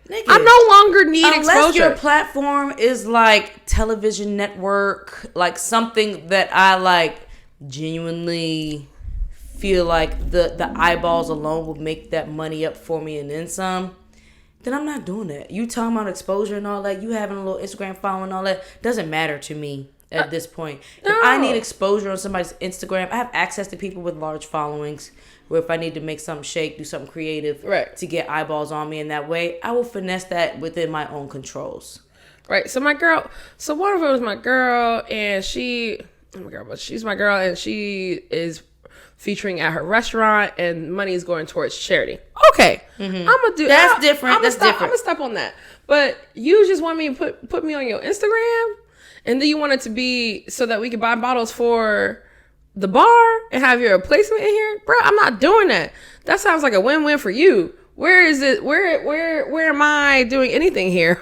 Nigga, I no longer need exposure. Unless your platform is like television network, like something that I like genuinely feel like the eyeballs alone will make that money up for me and then some, then I'm not doing that. You talking about exposure and all that, you having a little Instagram following and all that, doesn't matter to me at this point. No. If I need exposure on somebody's Instagram, I have access to people with large followings where if I need to make something shake, do something creative to get eyeballs on me in that way, I will finesse that within my own controls. Right. So one of them was my girl and she's my girl and she is featuring at her restaurant and money is going towards charity. Okay. I'm gonna do that's different. That's different. I'm gonna step on that. But you just want me to put me on your Instagram and then you want it to be so that we can buy bottles for the bar and have your placement in here? Bro, I'm not doing that. That sounds like a win-win for you. Where is it? Where am I doing anything here?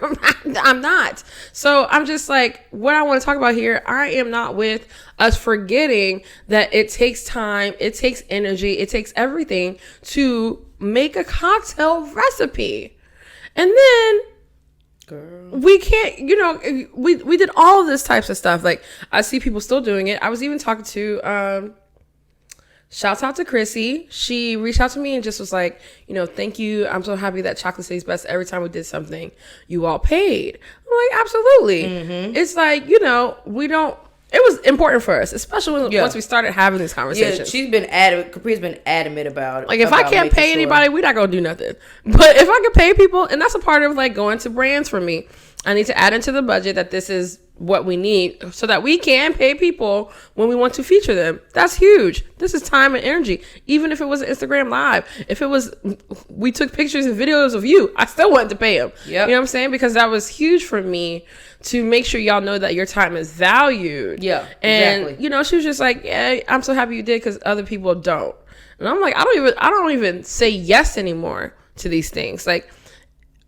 I'm not. So I'm just like, what I want to talk about here, I am not with us forgetting that it takes time, it takes energy, it takes everything to make a cocktail recipe. And then girl, we can't, we did all of this types of stuff. Like I see people still doing it. I was even talking to Shouts out to Chrissy. She reached out to me and just was like, thank you. I'm so happy that Chocolate Stays Best. Every time we did something, you all paid. I'm like, absolutely. Mm-hmm. It's like, we don't. It was important for us, especially once we started having these conversations. Yeah, she's been adamant. Capri's been adamant about it. Like, if I can't pay anybody, we're not going to do nothing. But if I can pay people, and that's a part of, like, going to brands for me, I need to add into the budget that this is what we need so that we can pay people when we want to feature them. That's huge. This is time and energy. Even if it was an Instagram Live, if it was, we took pictures and videos of you, I still wanted to pay them. Yep. You know what I'm saying? Because that was huge for me to make sure y'all know that your time is valued. Yeah, and, exactly. She was just like, yeah, I'm so happy you did because other people don't. And I'm like, I don't even say yes anymore to these things. Like,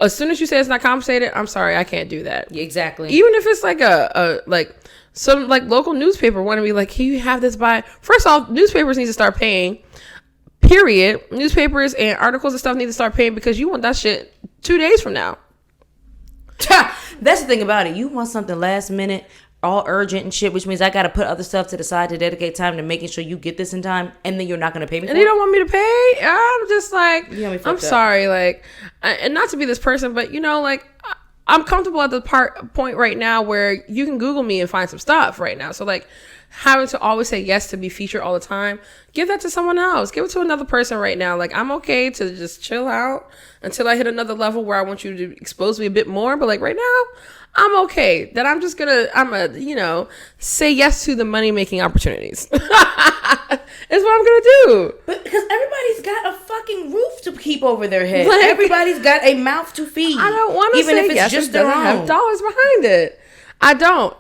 as soon as you say it's not compensated, I'm sorry, I can't do that. Exactly. Even if it's like some like local newspaper want to be like, can you have this by? First off, newspapers need to start paying. Period. Newspapers and articles and stuff need to start paying because you want that shit 2 days from now. That's the thing about it. You want something last minute, all urgent and shit, which means I got to put other stuff to the side to dedicate time to making sure you get this in time, and then you're not going to pay me for it. And you don't want me to pay? I'm just like, I'm sorry. Like, and not to be this person, but, I'm comfortable at the point right now where you can Google me and find some stuff right now. So, like, having to always say yes to be featured all the time, give that to someone else. Give it to another person right now. Like, I'm okay to just chill out until I hit another level where I want you to expose me a bit more. But, like, right now, I'm okay. That I'm say yes to the money-making opportunities. It's what I'm going to do. But because everybody's got a fucking roof to keep over their head. Like, everybody's got a mouth to feed. I don't want to say if it's yes just if it doesn't have dollars behind it. I don't.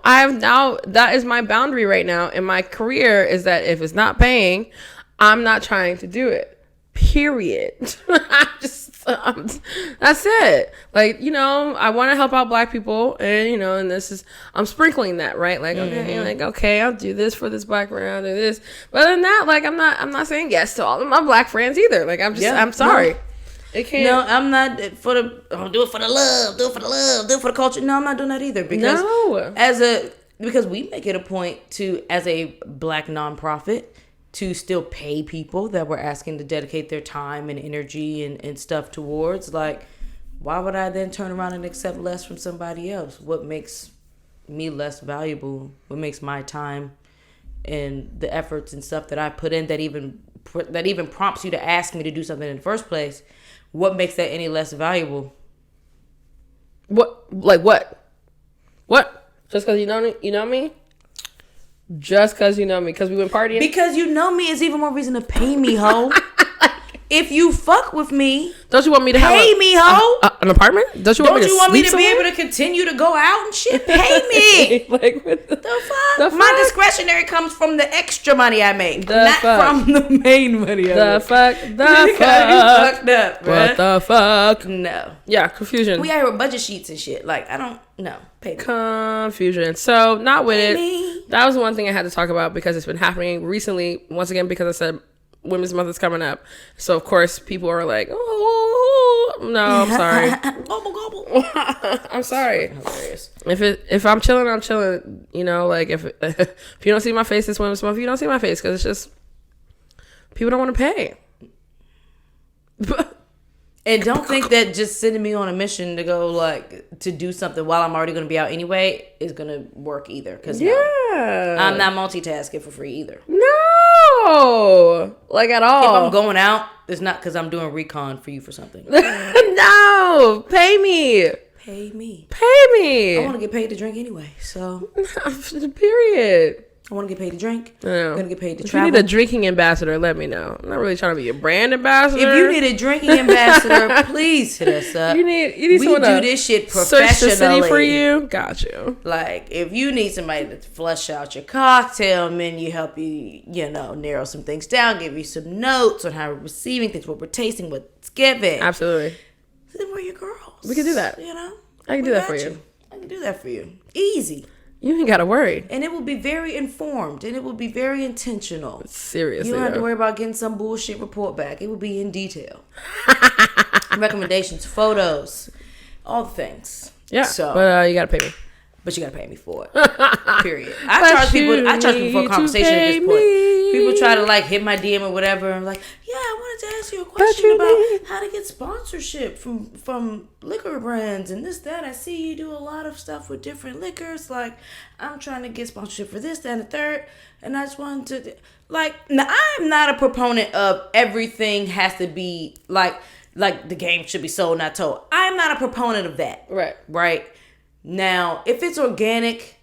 That is my boundary right now in my career, is that if it's not paying, I'm not trying to do it. Period. That's it. Like, I want to help out Black people, and and this is, I'm sprinkling that, right? Like, okay, I'll do this for this Black friend, I'll do this. But other than that, like, I'm not saying yes to all of my Black friends either. Like, I'm sorry. No. It can't. No, I'm not do it for the love, do it for the culture. No, I'm not doing that either because because we make it a point to, as a Black nonprofit, to still pay people that we're asking to dedicate their time and energy and stuff towards. Like, why would I then turn around and accept less from somebody else? What makes me less valuable? What makes my time and the efforts and stuff that I put in that even prompts you to ask me to do something in the first place? What makes that any less valuable? What? Like what? What? Just because you know me? Just because you know me, because we went partying. Because you know me is even more reason to pay me, ho. If you fuck with me, don't you want me to pay me, ho? An apartment? Don't you want me to be able to continue to go out and shit? Pay me. Like, what the fuck? My discretionary comes from the extra money I make, from the main money I make. Fucked up, bro. What the fuck? No. Yeah, confusion. We out here with budget sheets and shit. Like, I don't know. Pay me. Confusion. So, not with it. That was one thing I had to talk about because it's been happening recently. Once again, because I said Women's Month is coming up, so of course people are like, "Oh, no, I'm sorry." Gobble gobble. I'm sorry. If I'm chilling, I'm chilling. Like if you don't see my face this Women's Month, you don't see my face because it's just people don't want to pay. And don't think that just sending me on a mission to go, like, to do something while I'm already going to be out anyway is going to work either. Because I'm not multitasking for free either. No, like at all. If I'm going out, it's not because I'm doing recon for you for something. No, pay me. Pay me. Pay me. I want to get paid to drink anyway, so. Period. I want to get paid to drink. I'm going to get paid to if travel. You need a drinking ambassador, let me know. I'm not really trying to be a brand ambassador. If you need a drinking ambassador, please hit us up. You need we do this shit professionally. Search the city for you. Got you. Like, if you need somebody to flush out your cocktail menu, help you, narrow some things down, give you some notes on how we're receiving things, what we're tasting, what's given. Absolutely. Then we're your girls. We can do that. I can do that for you. I can do that for you. Easy. You ain't gotta worry. And it will be very informed. And it will be very intentional. Seriously. You don't have to worry about getting some bullshit report back. It will be in detail. Recommendations, photos, all the things. Yeah. So, but you gotta pay me. But you gotta pay me for it. Period. I charge people for a conversation at this point. People try to like hit my DM or whatever. I'm like, yeah, I wanted to ask you a question about how to get sponsorship from liquor brands and this, that. I see you do a lot of stuff with different liquors. Like, I'm trying to get sponsorship for this, that, and the third. And I just wanted to, like, now I'm not a proponent of everything has to be like the game should be sold, not told. I'm not a proponent of that. Right. Now, if it's organic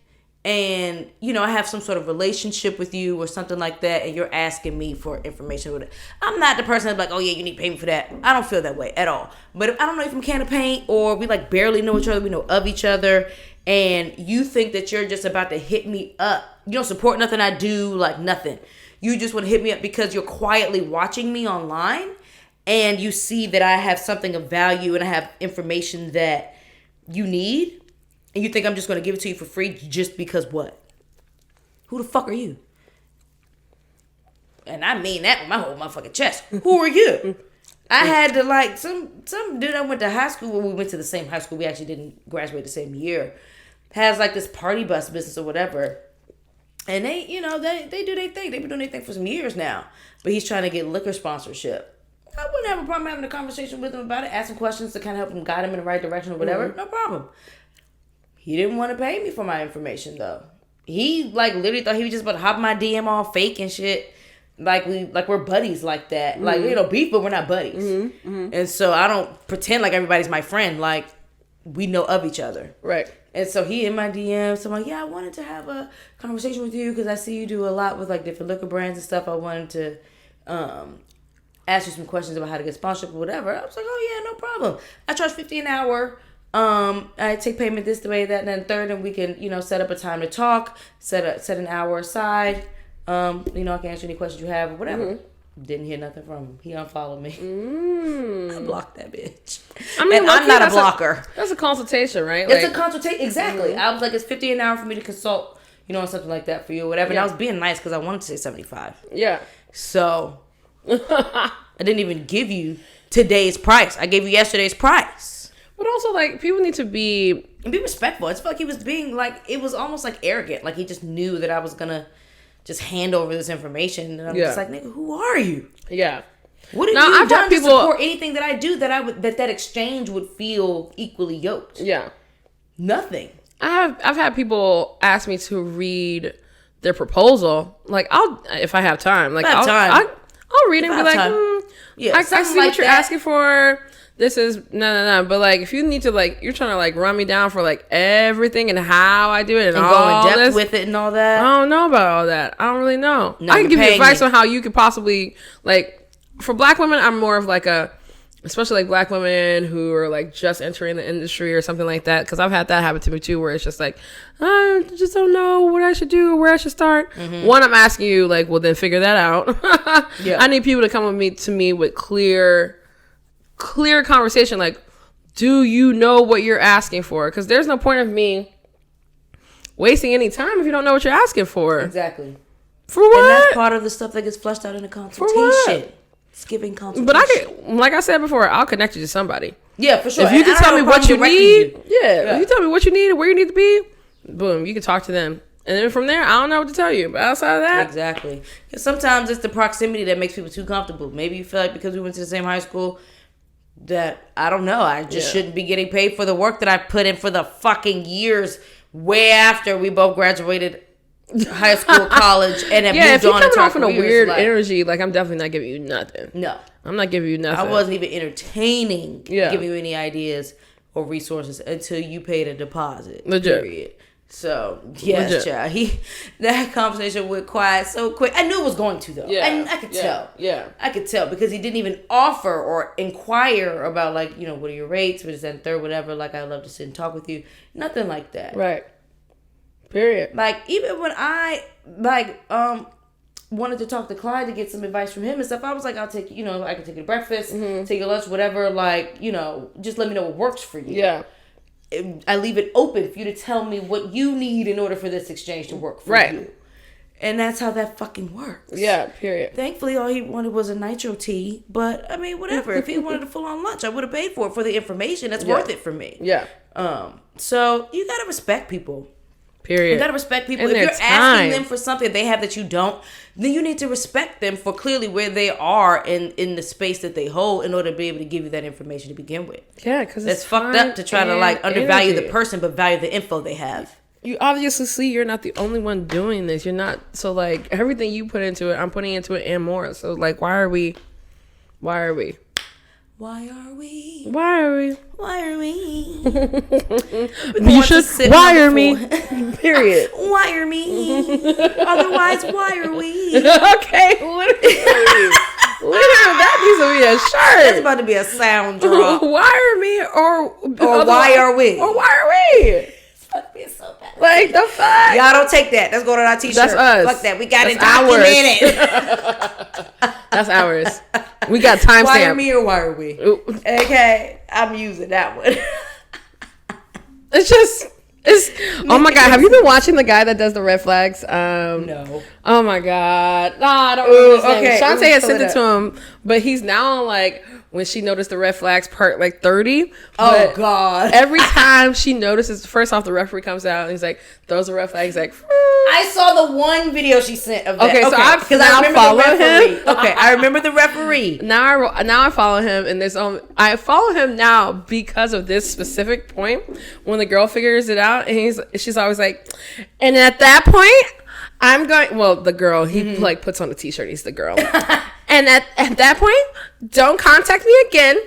and, you know, I have some sort of relationship with you or something like that, and you're asking me for information with it, I'm not the person that's like, oh yeah, you need to pay me for that. I don't feel that way at all. But if I don't know you from can of paint, or we like barely know each other, we know of each other, and you think that you're just about to hit me up, you don't support nothing I do, like nothing. You just want to hit me up because you're quietly watching me online, and you see that I have something of value and I have information that you need. And you think I'm just going to give it to you for free just because what? Who the fuck are you? And I mean that with my whole motherfucking chest. Who are you? I had to like, some dude I went to high school with, we went to the same high school. We actually didn't graduate the same year. Has like this party bus business or whatever. And they, you know, they do their thing. They've been doing their thing for some years now. But he's trying to get liquor sponsorship. I wouldn't have a problem having a conversation with him about it. Ask him questions to kind of help him guide him in the right direction or whatever. No problem. He didn't want to pay me for my information though. He like literally thought he was just about to hop my DM all fake and shit. Like we're buddies like that. Like, you know, beef, but we're not buddies. And so I don't pretend like everybody's my friend. Like, we know of each other. Right. And so he in my DMs. So I'm like, yeah, I wanted to have a conversation with you because I see you do a lot with like different liquor brands and stuff. I wanted to ask you some questions about how to get sponsorship or whatever. I was like, oh yeah, no problem. I charge $50 an hour. I take payment this, the way, that, and then third, and we can, you know, set up a time to talk, set an hour aside. You know, I can answer any questions you have or whatever. Didn't hear nothing from him. He unfollowed me. I blocked that bitch. I mean, and I'm not a blocker. That's a consultation, right? It's a consultation. Exactly. I was like, it's $50 an hour for me to consult, you know, on something like that for you or whatever. And I was being nice because I wanted to say 75. Yeah. So I didn't even give you today's price. I gave you yesterday's price. But also, like, people need to be respectful. It's like he was being, like, it was almost, like, arrogant. Like, he just knew that I was going to just hand over this information. And I'm just like, nigga, who are you? Yeah. What have you done to support anything that I do that exchange would feel equally yoked? Yeah. Nothing. I've had people ask me to read their proposal. Like, if I have time. Like, I'll read it and be like, I see what you're asking for. This is no. But like, if you need to, like, you're trying to like run me down for like everything and how I do it and all go in depth this with it and all that. I don't know about all that. I don't really know. No, I can give you advice on how you could possibly, like, for Black women, I'm more of like especially like Black women who are like just entering the industry or something like that. Because I've had that happen to me too, where it's just like, I just don't know what I should do or where I should start. One, I'm asking you, like, well, then figure that out. I need people to come to me with clear conversation. Like, do you know what you're asking for? Because there's no point of me wasting any time if you don't know what you're asking for. Exactly. For what? And that's part of the stuff that gets fleshed out in the consultation. For what? It's giving consultation. But like I said before, I'll connect you to somebody. Yeah, for sure. If you can tell me what you need, if you tell me what you need and where you need to be, boom, you can talk to them. And then from there, I don't know what to tell you. But outside of that... Exactly. Because sometimes it's the proximity that makes people too comfortable. Maybe you feel like because we went to the same high school... that I don't know, I just shouldn't be getting paid for the work that I put in for the fucking years way after we both graduated high school, college, and have moved on. If you're coming off in a weird like, energy, like, I'm definitely not giving you nothing. No, I'm not giving you nothing. I wasn't even entertaining giving you any ideas or resources until you paid a deposit. Legit. Period. So yes, child. That conversation went quiet so quick. I knew it was going to though. Yeah, I could tell. Yeah, I could tell because he didn't even offer or inquire about, like, you know, what are your rates, what is that, and third, whatever. Like, I'd love to sit and talk with you. Nothing like that. Right. Period. Like, even when I wanted to talk to Clyde to get some advice from him and stuff, I was like, I'll take, you know, I can take you to breakfast, take you to lunch, whatever. Like, you know, just let me know what works for you. Yeah. I leave it open for you to tell me what you need in order for this exchange to work for you. And that's how that fucking works. Yeah, period. Thankfully, all he wanted was a nitro tea. But, I mean, whatever. If he wanted a full-on lunch, I would have paid for it for the information. That's worth it for me. Yeah. So, you got to respect people. Period. You gotta respect people. And if you're their asking time. them for something they have that you don't, then you need to respect them for clearly where they are in the space that they hold in order to be able to give you that information to begin with. Yeah, because it's fucked up to try to like undervalue the person but value the info they have. You obviously see you're not the only one doing this. You're not, so like everything you put into it, I'm putting into it and more. So like, why are we? Why are we? You should wire me. Period. Wire me. Otherwise, wire we. Okay. Literally, that needs to be a shirt. That's about to be a sound drop. Wire me or why are we? Or why are we? It's about to be so bad. Like the fuck. Y'all don't take that. Let's go to our t-shirt. That's us. Fuck that. We got it documented. That's ours. We got timestamp. Wire me or wire we? Ooh. Okay, I'm using that one. It's oh my god, have you been watching the guy that does the red flags? No. Oh my god. Nah, I don't remember his name. Shantae had sent it to him, but he's now on like when she noticed the red flags part like 30. Oh god. Every time she notices, first off the referee comes out and he's like throws the red flags like I saw the one video she sent of that. Okay, so I remember follow him. Okay, I remember the referee. Now I follow him, and I follow him now because of this specific point when the girl figures it out, and she's always like, and at that point, I'm going. Well, the girl he like puts on a t-shirt. He's the girl, and at that point, don't contact me again.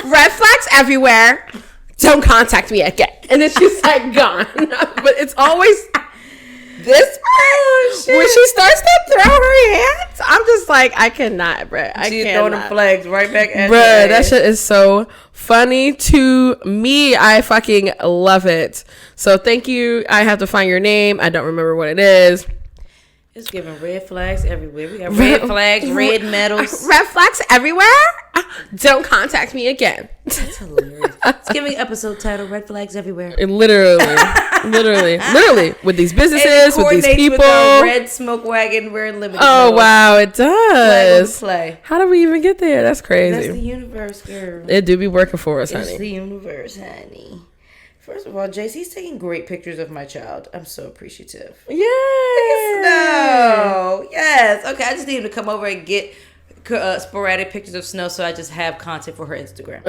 Red flags everywhere. Don't contact me again. And then she's like gone. But it's always this part. When she starts to throw her hands, I'm just like, I cannot, bruh. She's throwing them flags right back at bruh, that shit is so funny to me. I fucking love it. So thank you. I have to find your name. I don't remember what it is. It's giving red flags everywhere. We got red flags, red medals. Red flags everywhere? Don't contact me again. That's hilarious. It's giving episode title, Red Flags Everywhere. Literally. With these businesses, with these people. With our Red Smoke Wagon Rare Limited. Oh, wow, it does. Play. How did we even get there? That's crazy. That's the universe, girl. It do be working for us, honey. It's the universe, honey. First of all, JC's taking great pictures of my child. I'm so appreciative. Yay! Snow. Yes. Okay, I just need him to come over and get sporadic pictures of Snow so I just have content for her Instagram.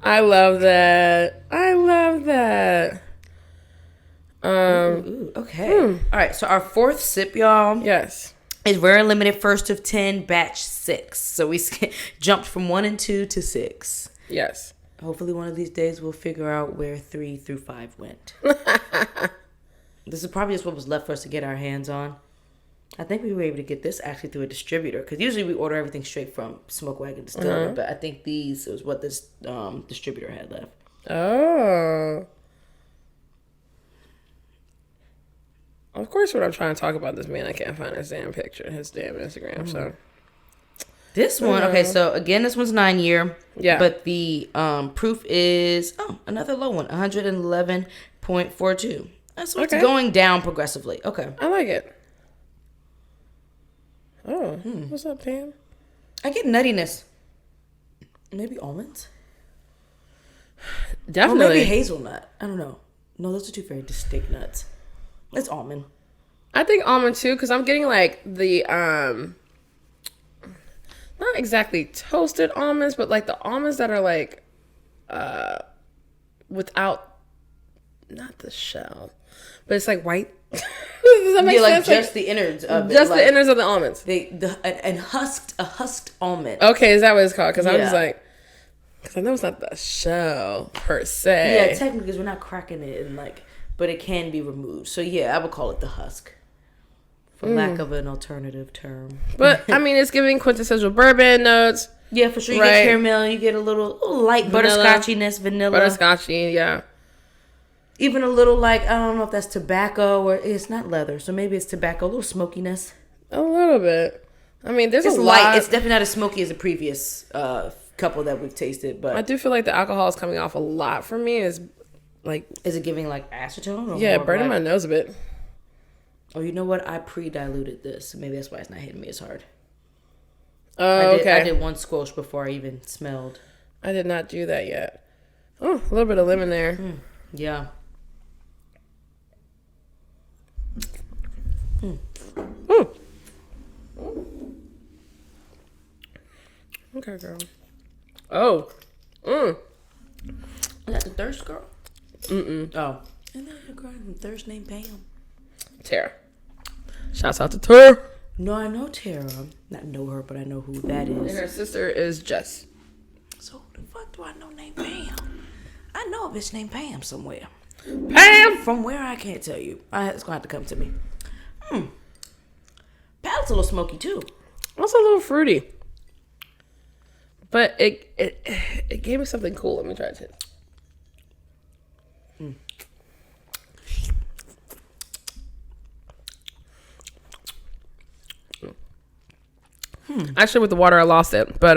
I love that. Okay. All right, so our fourth sip, y'all. Yes. Is Rare Limited first of 10 batch 6. So we jumped from 1 and 2 to 6. Yes. Hopefully one of these days we'll figure out where 3 through 5 went. This is probably just what was left for us to get our hands on. I think we were able to get this actually through a distributor because usually we order everything straight from Smoke Wagon Distillery, but I think these was what this distributor had left. Oh. Of course, when I'm trying to talk about this man, I can't find his damn picture, his damn Instagram. So this one, okay. So again, this one's 9 year. Yeah. But the proof is another low one, 111.42. So it's going down progressively. Okay. I like it. Oh, what's up, Pam? I get nuttiness. Maybe almonds? Definitely. Or maybe hazelnut. I don't know. No, those are two very distinct nuts. It's almond. I think almond too, because I'm getting like the not exactly toasted almonds, but like the almonds that are like without, not the shell, but it's like white. Does that make sense? Like just the innards of it. Just the innards of the almonds. A husked almond. Okay, is that what it's called? Because I'm just like, because I know it's not the shell per se. Yeah, technically, because we're not cracking it and like, but it can be removed. So yeah, I would call it the husk, for lack of an alternative term. But I mean, it's giving quintessential bourbon notes. Yeah, for sure. You get caramel. You get a little light butterscotchiness, vanilla. Butterscotchy, yeah. Even a little like, I don't know if that's tobacco or it's not leather, so maybe it's tobacco, a little smokiness. A little bit. I mean, there's it's a light. lot. It's definitely not as smoky as the previous couple that we've tasted, but I do feel like the alcohol is coming off a lot for me. Is it giving like acetone? Or yeah, burning my nose a bit. Oh, you know what? I pre-diluted this. Maybe that's why it's not hitting me as hard. Oh, okay. I did one squelch before I even smelled. I did not do that yet. Oh, a little bit of lemon there. Yeah. Okay, girl. Oh. Is that the Thirst girl? Oh. And then a girl from Thirst named Pam. Tara. Shouts out to Tara. No, I know Tara. Not know her, but I know who that is. And her sister is Jess. So who the fuck do I know named Pam? I know a bitch named Pam somewhere. Pam! From where, I can't tell you. It's going to have to come to me. Palate's a little smoky, too. Also a little fruity. But it gave me something cool. Let me try it. Actually, with the water, I lost it. But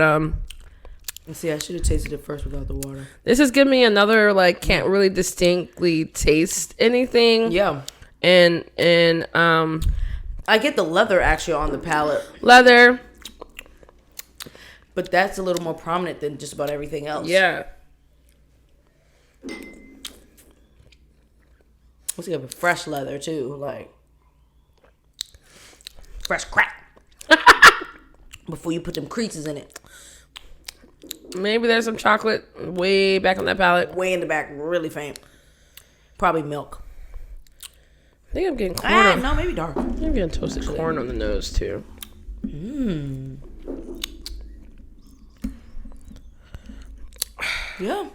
see, I should have tasted it first without the water. this is giving me another can't really distinctly taste anything. Yeah, and I get the leather actually on the palate. Leather, but that's a little more prominent than just about everything else. Yeah. Let's get a fresh leather too, fresh crack. Before you put them creases in it. Maybe there's some chocolate way back on that palate. Way in the back, really faint. Probably milk. I think I'm getting corn. No, maybe dark. I'm getting toasted corn on the nose too. Yeah.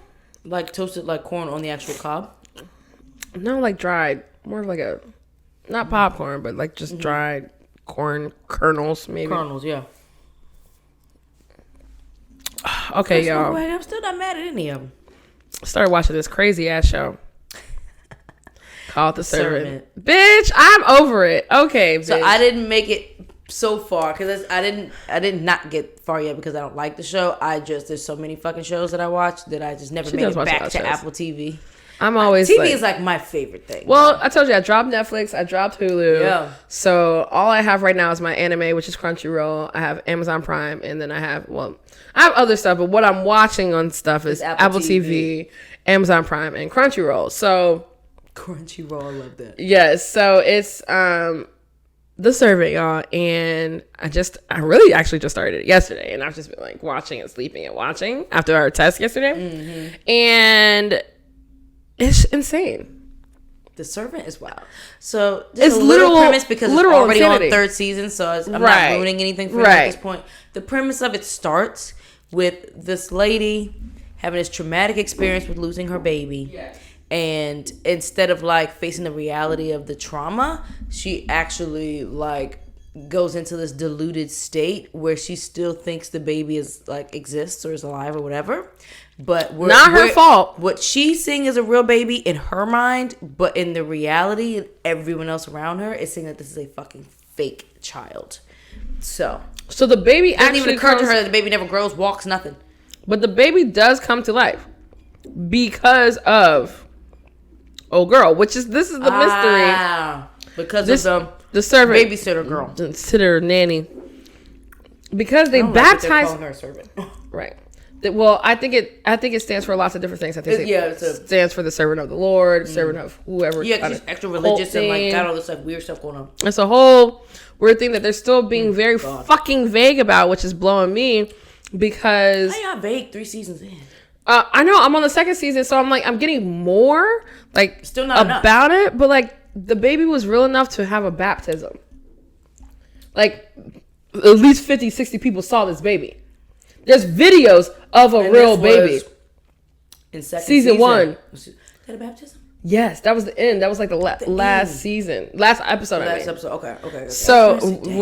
Toasted corn on the actual cob. No, dried. More of not popcorn, but just dried corn kernels, maybe. Kernels, yeah. Okay, y'all. I'm still not mad at any of them. Started watching this crazy ass show called The Servant. Bitch, I'm over it. Okay, bitch. So I didn't make it so far because I did not get far yet because I don't like the show. There's so many fucking shows that I watch that I just never made it back to Apple TV. I'm always TV is my favorite thing. Well, I told you I dropped Netflix, I dropped Hulu. Yeah. So all I have right now is my anime, which is Crunchyroll. I have Amazon Prime, and then I have other stuff, but what I'm watching on stuff is Apple TV, Amazon Prime, and Crunchyroll. So Crunchyroll, I love that. Yes. So it's The Servant, y'all, and I really actually just started it yesterday, and I've just been watching and sleeping and watching after our test yesterday, and it's insane. The Servant is wild. So it's a little literal premise because it's already insanity. on third season, so I'm not ruining anything for you at this point. The premise of it starts with this lady having this traumatic experience with losing her baby. Yes. And instead of facing the reality of the trauma, she actually goes into this deluded state where she still thinks the baby is exists or is alive or whatever. But not her fault. What she's seeing is a real baby in her mind, but in the reality, everyone else around her is saying that this is a fucking fake child. So the baby doesn't actually even occur to her that the baby never grows, walks, nothing. But the baby does come to life because of old girl, this is the mystery. Because of the servant, babysitter girl, sitter nanny. Because they baptized her servant, right? Well, I think it stands for lots of different things. I think it stands for the servant of the Lord, servant of whoever. Yeah, she's extra religious and got all this weird stuff going on. It's a whole weird thing that they're still being very fucking vague about, which is blowing me because. How y'all vague 3 seasons in? I know I'm on the 2nd season, so I'm getting more still not about it, but the baby was real enough to have a baptism. At least 50, 60 people saw this baby. There's videos of a real baby. In season 1. Was that a baptism? Yes, that was the end. That was the last season, last episode. Episode. Okay. So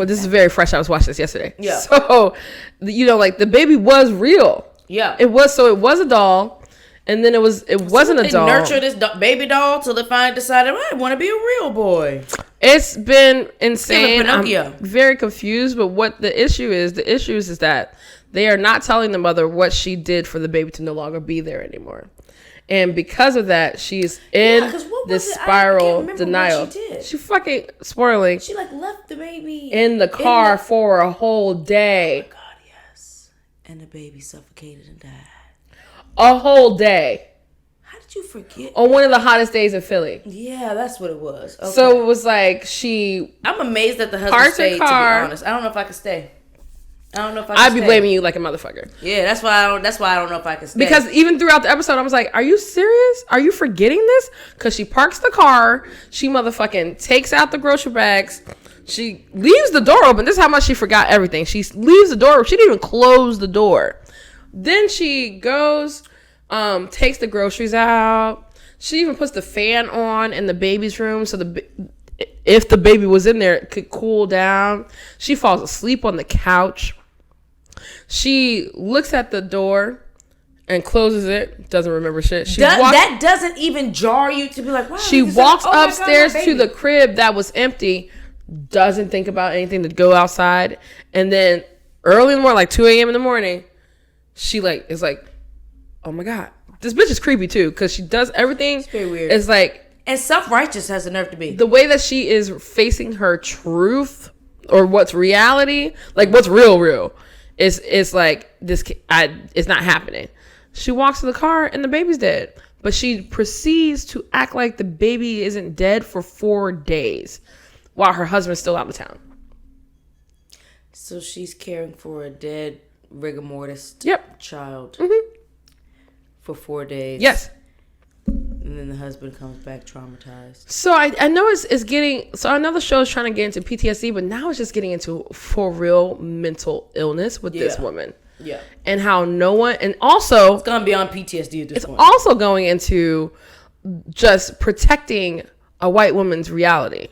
this is very fresh. I was watching this yesterday. Yeah. So the baby was real. Yeah. It was. So it was a doll, and then it wasn't a doll. They nurtured this baby doll till they finally decided I want to be a real boy. It's been insane. Pinocchio. I'm very confused. But what the issue is that they are not telling the mother what she did for the baby to no longer be there anymore. And because of that, she's in this spiral denial. She fucking spoiling. She left the baby in the car for a whole day. Oh my God, yes. And the baby suffocated and died. A whole day. How did did you forget? On one of the hottest days in Philly. Yeah, that's what it was. Okay. So it was like I'm amazed that the husband stayed, to be honest. I don't know if I could stay. I'd be blaming you like a motherfucker. Yeah, that's why I don't know if I can stay. Because even throughout the episode, I was like, are you serious? Are you forgetting this? Because she parks the car. She motherfucking takes out the grocery bags. She leaves the door open. This is how much she forgot everything. She leaves the door. She didn't even close the door. Then she goes, takes the groceries out. She even puts the fan on in the baby's room so if the baby was in there, it could cool down. She falls asleep on the couch. She looks at the door and closes it. Doesn't remember shit. That doesn't even jar you to be like, wow. She walks upstairs to the crib that was empty. Doesn't think about anything to go outside. And then early in the morning, like 2 a.m. in the morning, she is like, oh my God. This bitch is creepy too because she does everything. It's very weird. It's like... And self-righteous has the nerve to be. The way that she is facing her truth or what's reality, like what's real, is like this. It's not happening. She walks to the car and the baby's dead, but she proceeds to act like the baby isn't dead for 4 days, while her husband's still out of town. So she's caring for a dead rigor mortis child for 4 days. Yes. And then the husband comes back traumatized. So I know it's getting... So I know the show is trying to get into PTSD, but now it's just getting into for real mental illness with this woman. Yeah. And how no one... And also... It's going beyond PTSD at this point. It's also going into just protecting a white woman's reality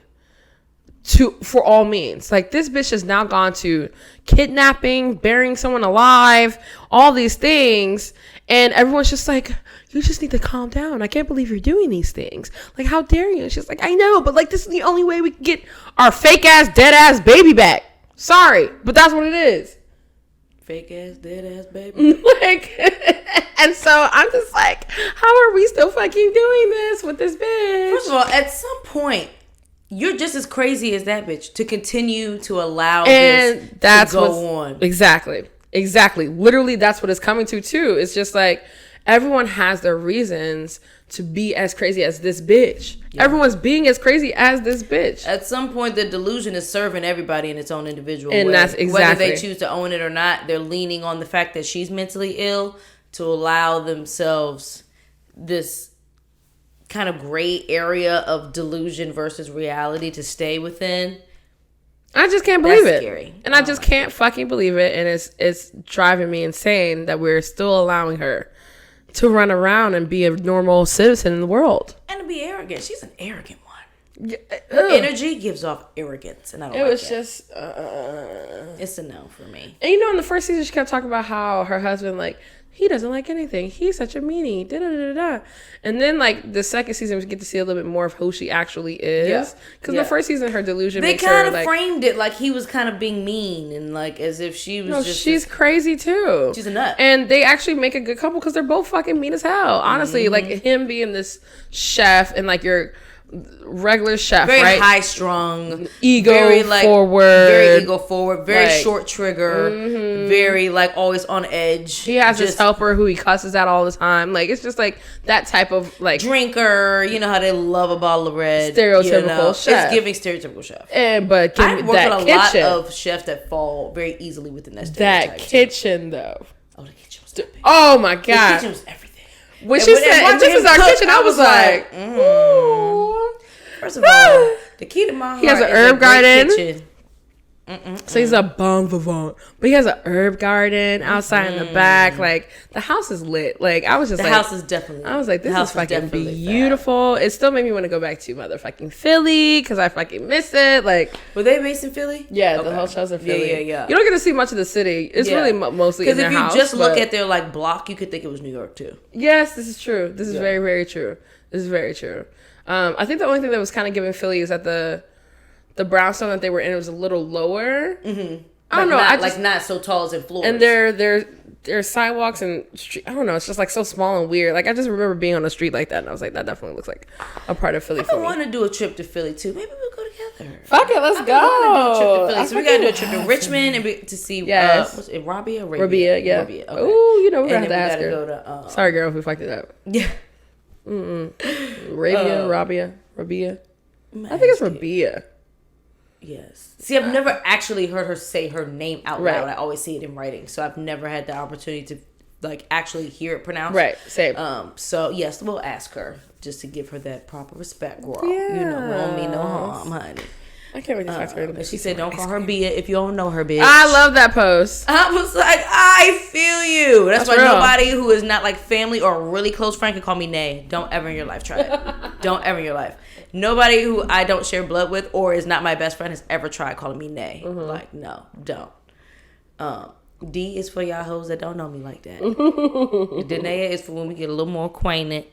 for all means. Like, this bitch has now gone to kidnapping, burying someone alive, all these things. And everyone's just like... You just need to calm down. I can't believe you're doing these things. Like, how dare you? And she's like, I know, but like, this is the only way we can get our fake ass, dead ass baby back. Sorry, but that's what it is. Fake ass, dead ass baby. And so I'm just like, how are we still fucking doing this with this bitch? First of all, at some point, you're just as crazy as that bitch to continue to allow this to go on. Exactly. Literally, that's what it's coming to too. It's just like, everyone has their reasons to be as crazy as this bitch. Yeah. Everyone's being as crazy as this bitch. At some point, the delusion is serving everybody in its own individual way. And that's exactly... Whether they choose to own it or not, they're leaning on the fact that she's mentally ill to allow themselves this kind of gray area of delusion versus reality to stay within. I just can't believe it. Scary. And I just can't fucking believe it. And it's driving me insane that we're still allowing her to run around and be a normal citizen in the world. And to be arrogant. She's an arrogant one. Her energy gives off arrogance. And I don't like it. It was just... it's a no for me. And in the first season, she kept talking about how her husband, like, he doesn't like anything. He's such a meanie. Da-da-da-da-da. And then, like, the second season, we get to see a little bit more of who she actually is. Because the first season, her delusion makes her, they kind of framed it like he was kind of being mean and, like, as if she was just... she's crazy, too. She's a nut. And they actually make a good couple because they're both fucking mean as hell. Honestly, like, him being this chef and, like, your regular chef, very right? High strung, ego very, like, forward, very ego forward, very like, short trigger, very like always on edge. He has his helper who he cusses at all the time. Like, it's just like that type of like drinker. You know how they love a bottle of red. Stereotypical chef. It's giving stereotypical chef. But I've worked with a lot of chefs that fall very easily within that stereotype. That kitchen though. Oh, the kitchen was epic. Oh my god, the kitchen was everything. When she said, "This is our kitchen," I was like, "Ooh." First of all, the key to my heart he has an herb garden. Kitchen. So he's a bon vivant, but he has an herb garden outside in the back. Like, the house is lit. Like, I was just the house is definitely. I was like, this is fucking beautiful. It still made me want to go back to motherfucking Philly because I fucking miss it. Like, were they based in Philly? Yeah, the whole show's in Philly. Yeah. You don't get to see much of the city. It's really mostly in their house. Because if you just look at their like block, you could think it was New York too. Yes, this is true. This is very, very true. This is very true. I think the only thing that was kind of giving Philly is that the brownstone that they were in, it was a little lower. Mm-hmm. I don't know. Not so tall as in floors. And their sidewalks and street. I don't know. It's just like so small and weird. Like, I just remember being on a street like that, and I was like, that definitely looks like a part of Philly for me. I want to do a trip to Philly too. Maybe we'll go together. Fuck it, let's go. I want to do a trip to Philly. So we gotta do a trip to Richmond and to see what's it, Rabia, yeah. Rabia. Okay. Oh, we're gonna have to ask her. Go to, sorry, girl, if we fucked it up. Yeah. Rabia. I think it's Rabia. Yes. See, I've never actually heard her say her name out loud. I always see it in writing, so I've never had the opportunity to like actually hear it pronounced. Right. Same. So yes, we'll ask her just to give her that proper respect, girl. Yes. You know, we don't mean no harm, honey. I can't wait to talk to her. And she said, "Don't call her Bia if you don't know her, bitch." I love that post. I was like, I feel you. That's why real. Nobody who is not like family or a really close friend can call me Nay. Don't ever in your life try it. Don't ever in your life. Nobody who I don't share blood with or is not my best friend has ever tried calling me Nay. Mm-hmm. Like, no, don't. D is for y'all hoes that don't know me like that. Danae is for when we get a little more acquainted,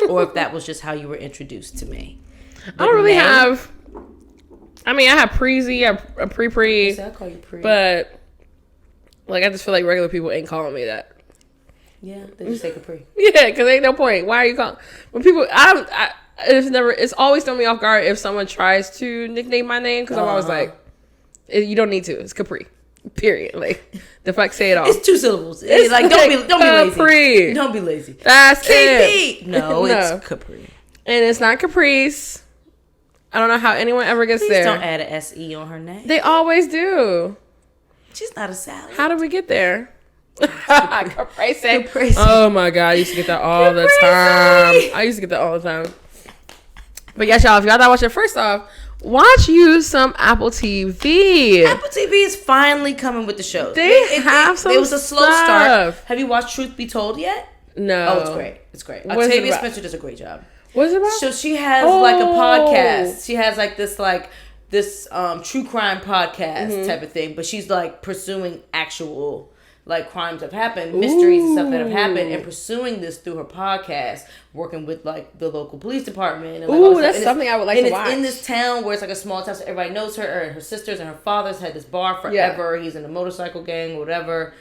or if that was just how you were introduced to me. But I don't really have. I mean, I have Preezy, a Pre. I call you Pre. But, like, I just feel like regular people ain't calling me that. Yeah, they just say Kapri. Yeah, because ain't no point. Why are you calling? When people, it's always thrown me off guard if someone tries to nickname my name, because I'm always like, you don't need to. It's Kapri. Period. Like, the fuck, say it all. It's 2 syllables. It's like, don't be lazy. Kapri. Don't be lazy. That's KP. it. No, it's Kapri. And it's not Caprice. I don't know how anyone ever gets there. Don't add an S-E on her name. They always do. She's not a salad. How did we get there? Caprice. Oh my God, I used to get that all the time. But yes, y'all, if y'all not watching, first off, watch you some Apple TV. Apple TV is finally coming with the shows. They have some. It was a slow start. Have you watched Truth Be Told yet? No. Oh, it's great. It's great. Octavia Spencer does a great job. What's it about? So she has like a podcast. She has like this true crime podcast type of thing, but she's like pursuing actual like crimes that have happened, mysteries and stuff that have happened, and pursuing this through her podcast, working with like the local police department. And, like, that's something I would like to watch. And it's in this town where it's like a small town, so everybody knows her, and her sisters and her father's had this bar forever. Yeah. He's in the motorcycle gang, whatever.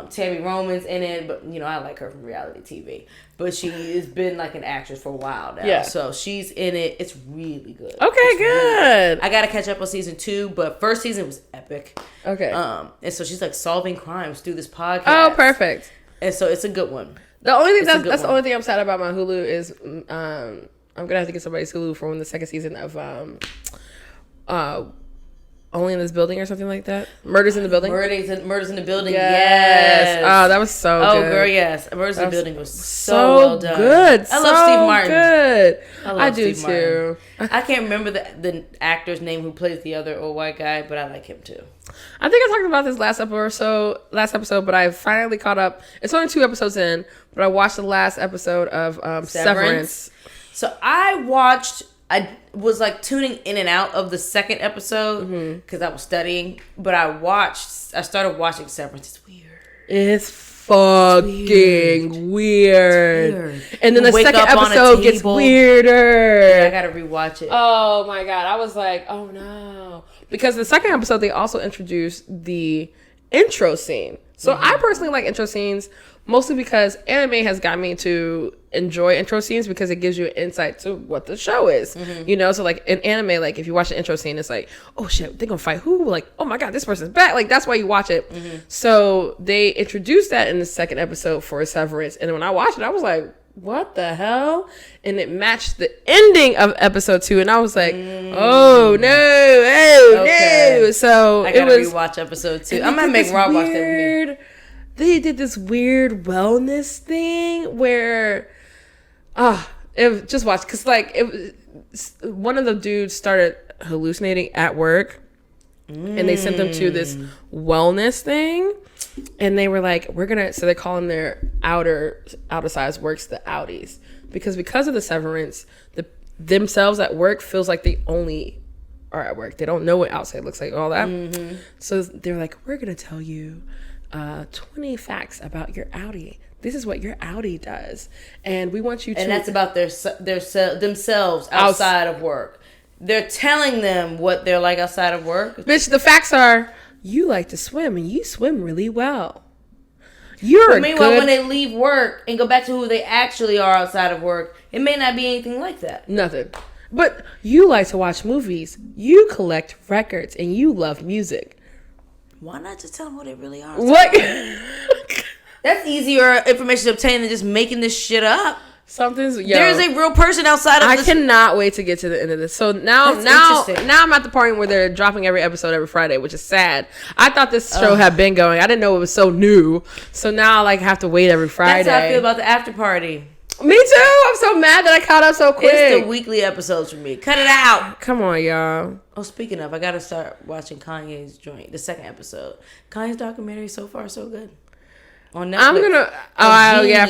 Tammy Roman's in it, but you know I like her from reality TV. But she has been like an actress for a while now, so she's in it. It's really good. Okay, good. I gotta catch up on season 2, but first season was epic. Okay. And so she's like solving crimes through this podcast. Oh, perfect. And so it's a good one. The only thing that's the only thing I'm sad about my Hulu is I'm gonna have to get somebody's Hulu for when the second season of Only in This Building or something like that. Murders in the Building. Murders in the Building. Yes. Oh, that was so good. Oh, girl, yes. Murders in the Building was so well done. Good. I love Steve Martin. Good. I do Steve too. I can't remember the actor's name who plays the other old white guy, but I like him too. I think I talked about this last episode, but I finally caught up. It's only 2 episodes in, but I watched the last episode of Severance. So I was like tuning in and out of the second episode because I was studying, but I started watching Severance. It's weird. It's fucking weird. And then the second episode gets weirder. Yeah, I gotta rewatch it. Oh my God. I was like, oh no. Because the second episode, they also introduced the intro scene. So I personally like intro scenes mostly because anime has got me to enjoy intro scenes because it gives you an insight to what the show is. You know, so like in anime, like if you watch the intro scene, it's like, oh shit, they're gonna fight who? Like, oh my God, this person's back. Like that's why you watch it. So they introduced that in the second episode for Severance. And when I watched it, I was like, what the hell? And it matched the ending of episode 2, and I was like, oh no. So I gotta rewatch episode 2. I'm gonna make Rob watch that with me. They did this weird wellness thing where, just watch, because like one of the dudes started hallucinating at work, and they sent them to this wellness thing. And they were like, so they're calling their outer size works the outies. Because of the severance, themselves at work feels like they only are at work. They don't know what outside looks like, all that. So they're like, we're going to tell you 20 facts about your outie. This is what your outie does. And we want you to... And that's about themselves outside of work. They're telling them what they're like outside of work. Bitch, the facts are... You like to swim, and you swim really well. Meanwhile, when they leave work and go back to who they actually are outside of work, it may not be anything like that. Nothing. But you like to watch movies. You collect records, and you love music. Why not just tell them who they really are? What? That's easier information to obtain than just making this shit up. Something's there's a real person outside of I this. cannot wait to get to the end of this. So now I'm at the point where they're dropping every episode every Friday, which is sad. I thought this show had been going. I didn't know it was so new. So now I have to wait every Friday. That's how I feel about the after party. Me too. I'm so mad that I caught up so quick. It's the weekly episodes for me. Cut it out. Come on, y'all. Oh, speaking of, I gotta start watching Kanye's joint, the second episode. Kanye's documentary so far so good. On Netflix. I'm gonna. Oh yeah,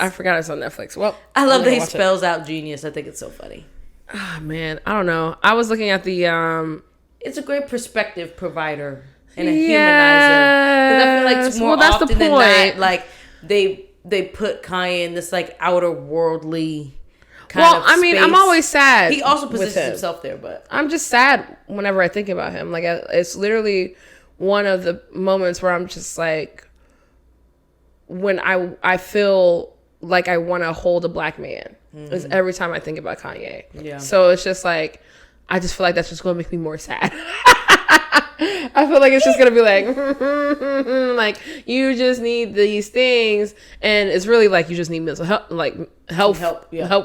I forgot it's on Netflix. Well, I love that he spells out genius. I think it's so funny. Oh man, I don't know. I was looking at the. It's a great perspective provider and a humanizer. Because I feel like it's more that's often the point. than not, like they put Kanye in this like outer worldly kind of space. I'm always sad. He also positions himself there, but I'm just sad whenever I think about him. Like it's literally one of the moments where I'm just like, when I feel like I want to hold a black man. Is every time I think about Kanye. Yeah. So it's just like, I just feel like that's just going to make me more sad. I feel like it's just going to be like, like, you just need these things. And it's really like, you just need mental health, like help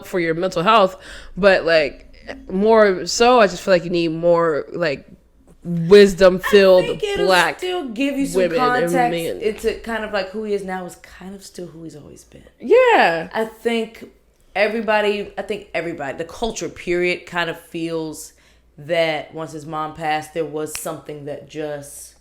for your mental health. But like, more so, I just feel like you need more like wisdom filled black still give you some context into kind of like who he is now is kind of still who he's always been. Yeah. I think everybody, the culture period kind of feels that once his mom passed, there was something that just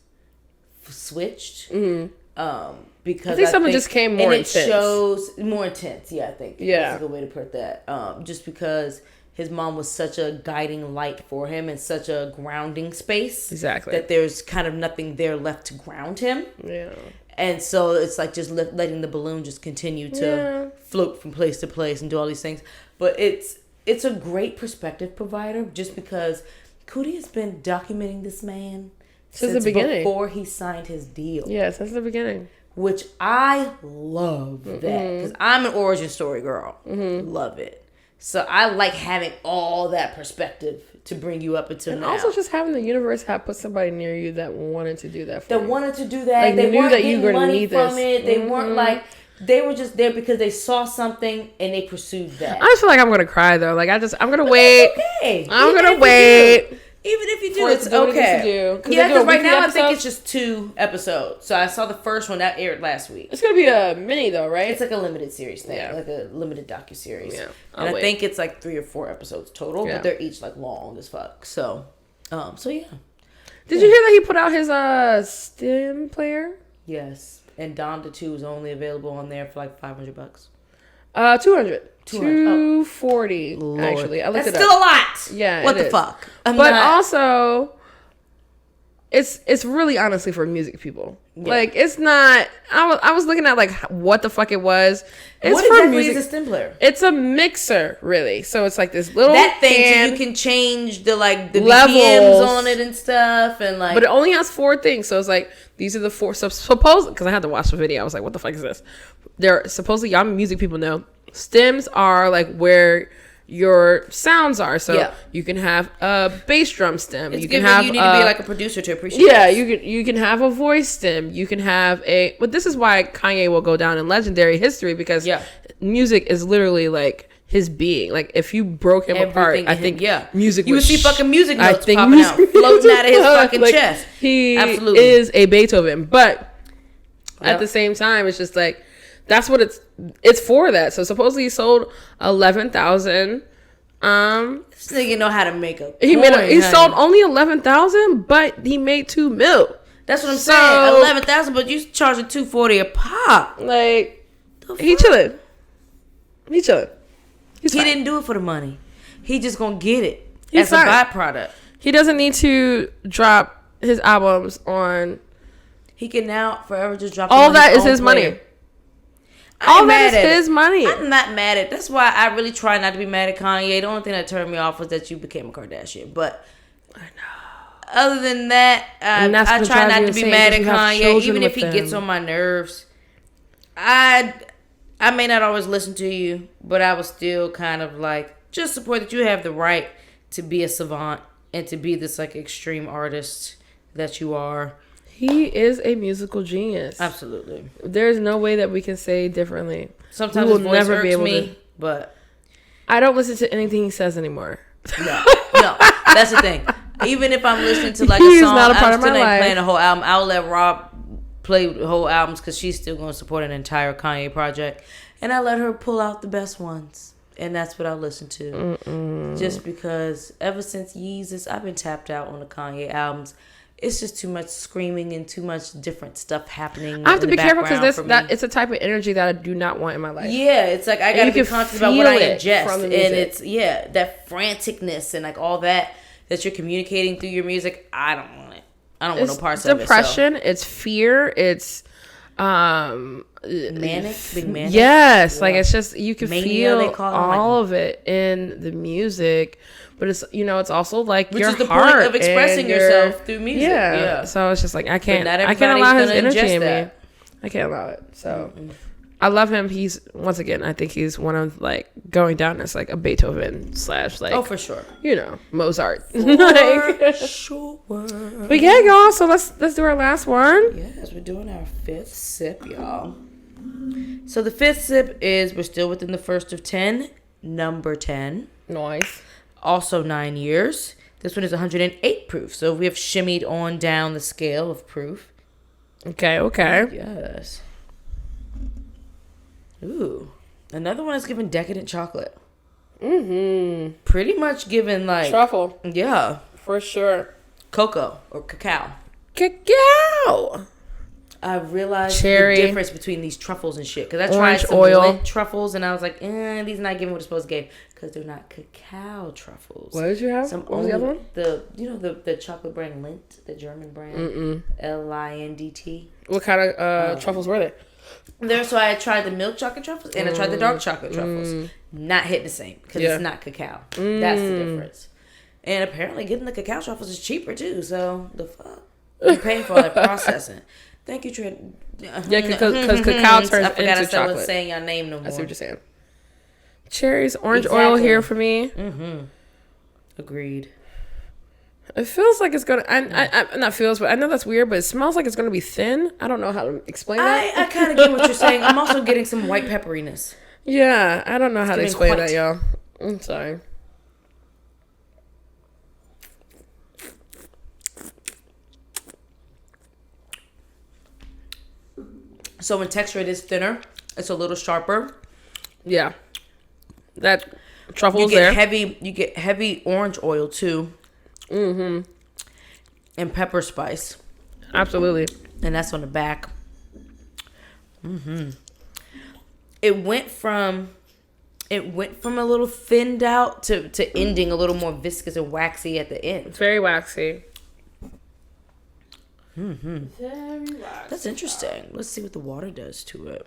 switched. Because I think something just came more intense. And it shows more intense. Yeah, I think that's a good way to put that. Just because his mom was such a guiding light for him and such a grounding space. Exactly. That there's kind of nothing there left to ground him. Yeah. And so it's like just letting the balloon just continue to float from place to place and do all these things. But it's a great perspective provider just because Cootie has been documenting this man since the beginning. Before he signed his deal. Yeah, since the beginning. Which I love that. Because I'm an origin story girl. Love it. So I like having all that perspective to bring you up until now. And also just having the universe put somebody near you that wanted to do that for you. That wanted to do that. Like, they knew that you were going to need this. They weren't like, they were just there because they saw something and they pursued that. I just feel like I'm going to cry though. Like I'm going to wait. Okay. I'm going to wait. Even if you do, it's okay. Yeah, because right now I think it's just 2 episodes. So I saw the first one that aired last week. It's gonna be a mini though, right? It's like a limited series thing, like a limited docuseries. Yeah, and I think it's like 3 or 4 episodes total, but they're each like long as fuck. So, yeah. Did you hear that he put out his stem player? Yes, and Donda 2 is only available on there for like $500. 200. 240 actually. I looked That's it up. Still a lot. Yeah. What the fuck? Also, it's really honestly for music people. Yeah. Like it's not. I was looking at like what the fuck it was. It's what for exactly music. is a stem player? It's a mixer, really. So it's like this little thing so you can change the levels BPMs on it and stuff, and like. But it only has 4 things. So it's like these are the 4. So suppose because I had to watch the video, I was like, what the fuck is this? They're supposedly y'all music people know. Stems are like where your sounds are, so you can have a bass drum stem. It's you can have. You need to be like a producer to appreciate. Yeah, you can have a voice stem. You can have a. But this is why Kanye will go down in legendary history because music is literally like his being. Like if you broke him apart, I think music. You would see fucking music notes popping out, floating out of his fucking chest. He is a Beethoven, but at the same time, it's just like. That's what it's for that. So supposedly he sold 11,000. This nigga know how to make a coin, he sold only 11,000, but he made $2 million. That's what I'm saying. 11,000, but you charging $240 a pop. Like he chilling. He chilling. He didn't do it for the money. He just gonna get it as a byproduct. He doesn't need to drop his albums on. He can now forever just drop. All that is his money. All that is his money. I'm not mad at. That's why I really try not to be mad at Kanye. The only thing that turned me off was that you became a Kardashian. But I know. Other than that, I try not to be mad at Kanye, even if he gets on my nerves. I may not always listen to you, but I was still kind of like just support that you have the right to be a savant and to be this like extreme artist that you are. He is a musical genius. Absolutely. There's no way that we can say differently. Sometimes his voice irks me, But I don't listen to anything he says anymore. No, that's the thing. Even if I'm listening to like a He's song, not a part I'm of my still ain't life. playing the whole album. I'll let Rob play the whole albums because she's still going to support an entire Kanye project, and I let her pull out the best ones, and that's what I listen to. Just because ever since Yeezus, I've been tapped out on the Kanye albums. It's just too much screaming and too much different stuff happening. I have to be careful because that it's a type of energy that I do not want in my life. Yeah, it's like I gotta be conscious about what I ingest, and it's that franticness and like all that you're communicating through your music. I don't want it. I don't want no parts of it. Depression. It's fear. It's manic, big manic. Yes, yeah. Like it's just you can Mania, feel all of it in the music. But it's it's also like which your is the heart point of expressing yourself through music. Yeah. So it's just like I can't allow his energy in me. I can't allow it. So I love him. He's once again, I think he's one of like going down as like a Beethoven / like for sure. Mozart. For sure. But yeah, y'all. So let's do our last one. Yes, we're doing our 5th sip, y'all. So the 5th sip is we're still within the first of 10, number 10. Nice. Also 9 years. This one is 108 proof. So we have shimmied on down the scale of proof. Okay. Yes. Ooh. Another one is given decadent chocolate. Pretty much given like... truffle. Yeah. For sure. Cocoa or cacao. I realized cherry, the difference between these truffles and shit. Because I orange tried some oil lint truffles and I was like, these are not giving what it's supposed to give. Because they're not cacao truffles. What did you have? What was the other one? The chocolate brand Lindt, the German brand. Lindt. What kind of truffles were they? So I tried the milk chocolate truffles and I tried the dark chocolate truffles. Not hitting the same because it's not cacao. That's the difference. And apparently getting the cacao truffles is cheaper too. So the fuck? You're paying for all that processing. Thank you, Trent. Yeah, because cacao turns I forgot into I chocolate. saying your name no more. I see what you're saying. Cherries, orange oil here for me. Agreed. It feels like it's gonna. I not feels, but I know that's weird. But it smells like it's gonna be thin. I don't know how to explain that. I kind of get what you're saying. I'm also getting some white pepperiness. Yeah, I don't know how to explain that, y'all. I'm sorry. So in texture, it is thinner. It's a little sharper. Yeah, that truffle's there. You get heavy orange oil too. And pepper spice. Absolutely. And that's on the back. It went from a little thinned out to ending a little more viscous and waxy at the end. It's very waxy. Very waxy. That's interesting. Let's see what the water does to it.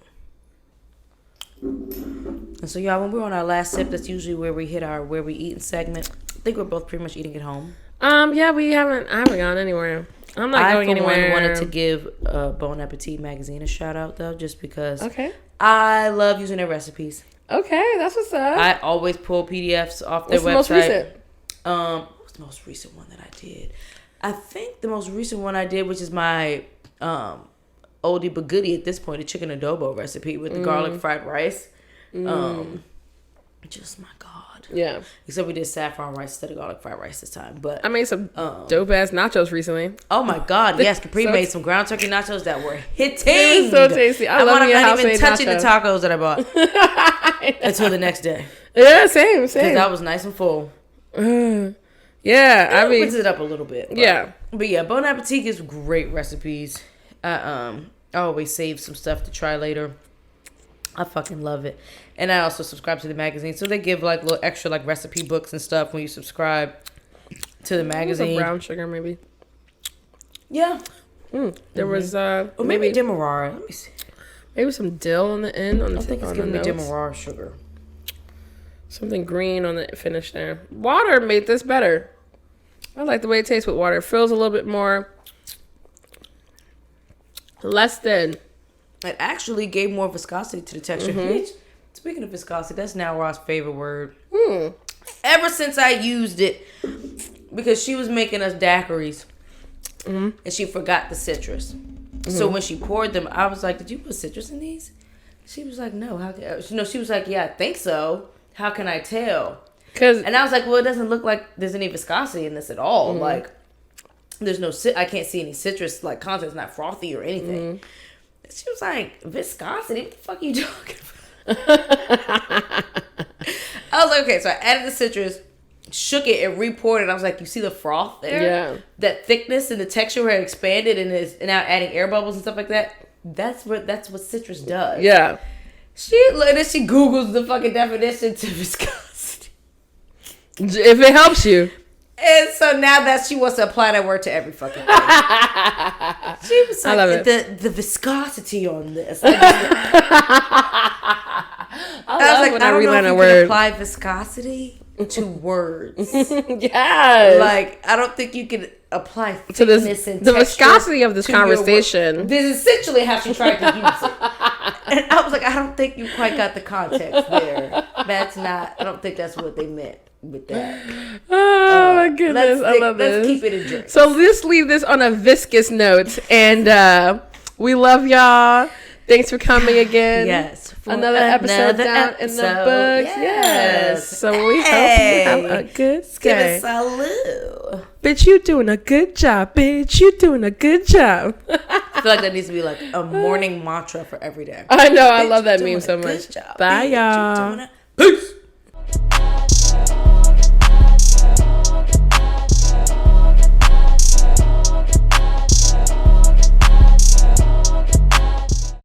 And so y'all, when we're on our last sip, that's usually where we hit our where we eat segment. I think we're both pretty much eating at home. Yeah, I haven't gone anywhere. I'm not going anywhere. I wanted to give Bon Appetit magazine a shout out though, just because. Okay. I love using their recipes. Okay, that's what's up. I always pull PDFs off their website. What's the most recent? What was the most recent one that I did? I think the most recent one I did, which is my oldie but goodie at this point, the chicken adobo recipe with the garlic fried rice. Just my God. Yeah. Except we did saffron rice instead of garlic fried rice this time. But I made some dope ass nachos recently. Oh my God! Yes, Kapri made some ground turkey nachos that were hitting. They were so tasty. I love me a house made not even touching nacho. the tacos that I bought until the next day. Yeah, same. Because I was nice and full. Yeah, it opens it up a little bit. But yeah, Bon Appetit gives great recipes. I always save some stuff to try later. I fucking love it. And I also subscribe to the magazine. So they give like little extra like recipe books and stuff when you subscribe to the magazine. Brown sugar maybe. Yeah. There was or maybe Demerara. Let me see. Maybe some dill on the end. I think it's giving me Demerara sugar. Something green on the finish there. Water made this better. I like the way it tastes with water. It feels a little bit more less thin. It actually gave more viscosity to the texture. Speaking of viscosity, that's now Ross' favorite word. Ever since I used it, because she was making us daiquiris, and she forgot the citrus. So when she poured them, I was like, "Did you put citrus in these?" She was like, no, she was like, yeah, I think so. How can I tell? And I was like, well, it doesn't look like there's any viscosity in this at all. Mm-hmm. Like, there's no, I can't see any citrus, like, content. It's not frothy or anything. Mm-hmm. She was like, viscosity? What the fuck are you talking about? I was like, okay, so I added the citrus, shook it, and re-poured it. I was like, you see the froth there? Yeah. That thickness and the texture where it expanded and is now adding air bubbles and stuff like that? That's what citrus does. Yeah. She Googles the fucking definition to viscosity. If it helps you. And so now she wants to apply that word to every fucking thing. She was like, I love it. The viscosity on this. I was like, I don't know if you can apply viscosity to words. Yes. Like, I don't think you can apply thickness and the viscosity of this conversation. This is essentially how she tried to use it. And I was like, I don't think you quite got the context there. I don't think that's what they meant with that. Oh my goodness, I love this. Let's keep it a drink. So let's leave this on a viscous note. And we love y'all. Thanks for coming again. Yes. Another episode down in the books. Yes. So we hope you have a good day. Give us salute. Bitch, you doing a good job. Bitch, you doing a good job. I feel like that needs to be like a morning mantra for every day. I know. I love that meme so much. Bye, y'all. Peace.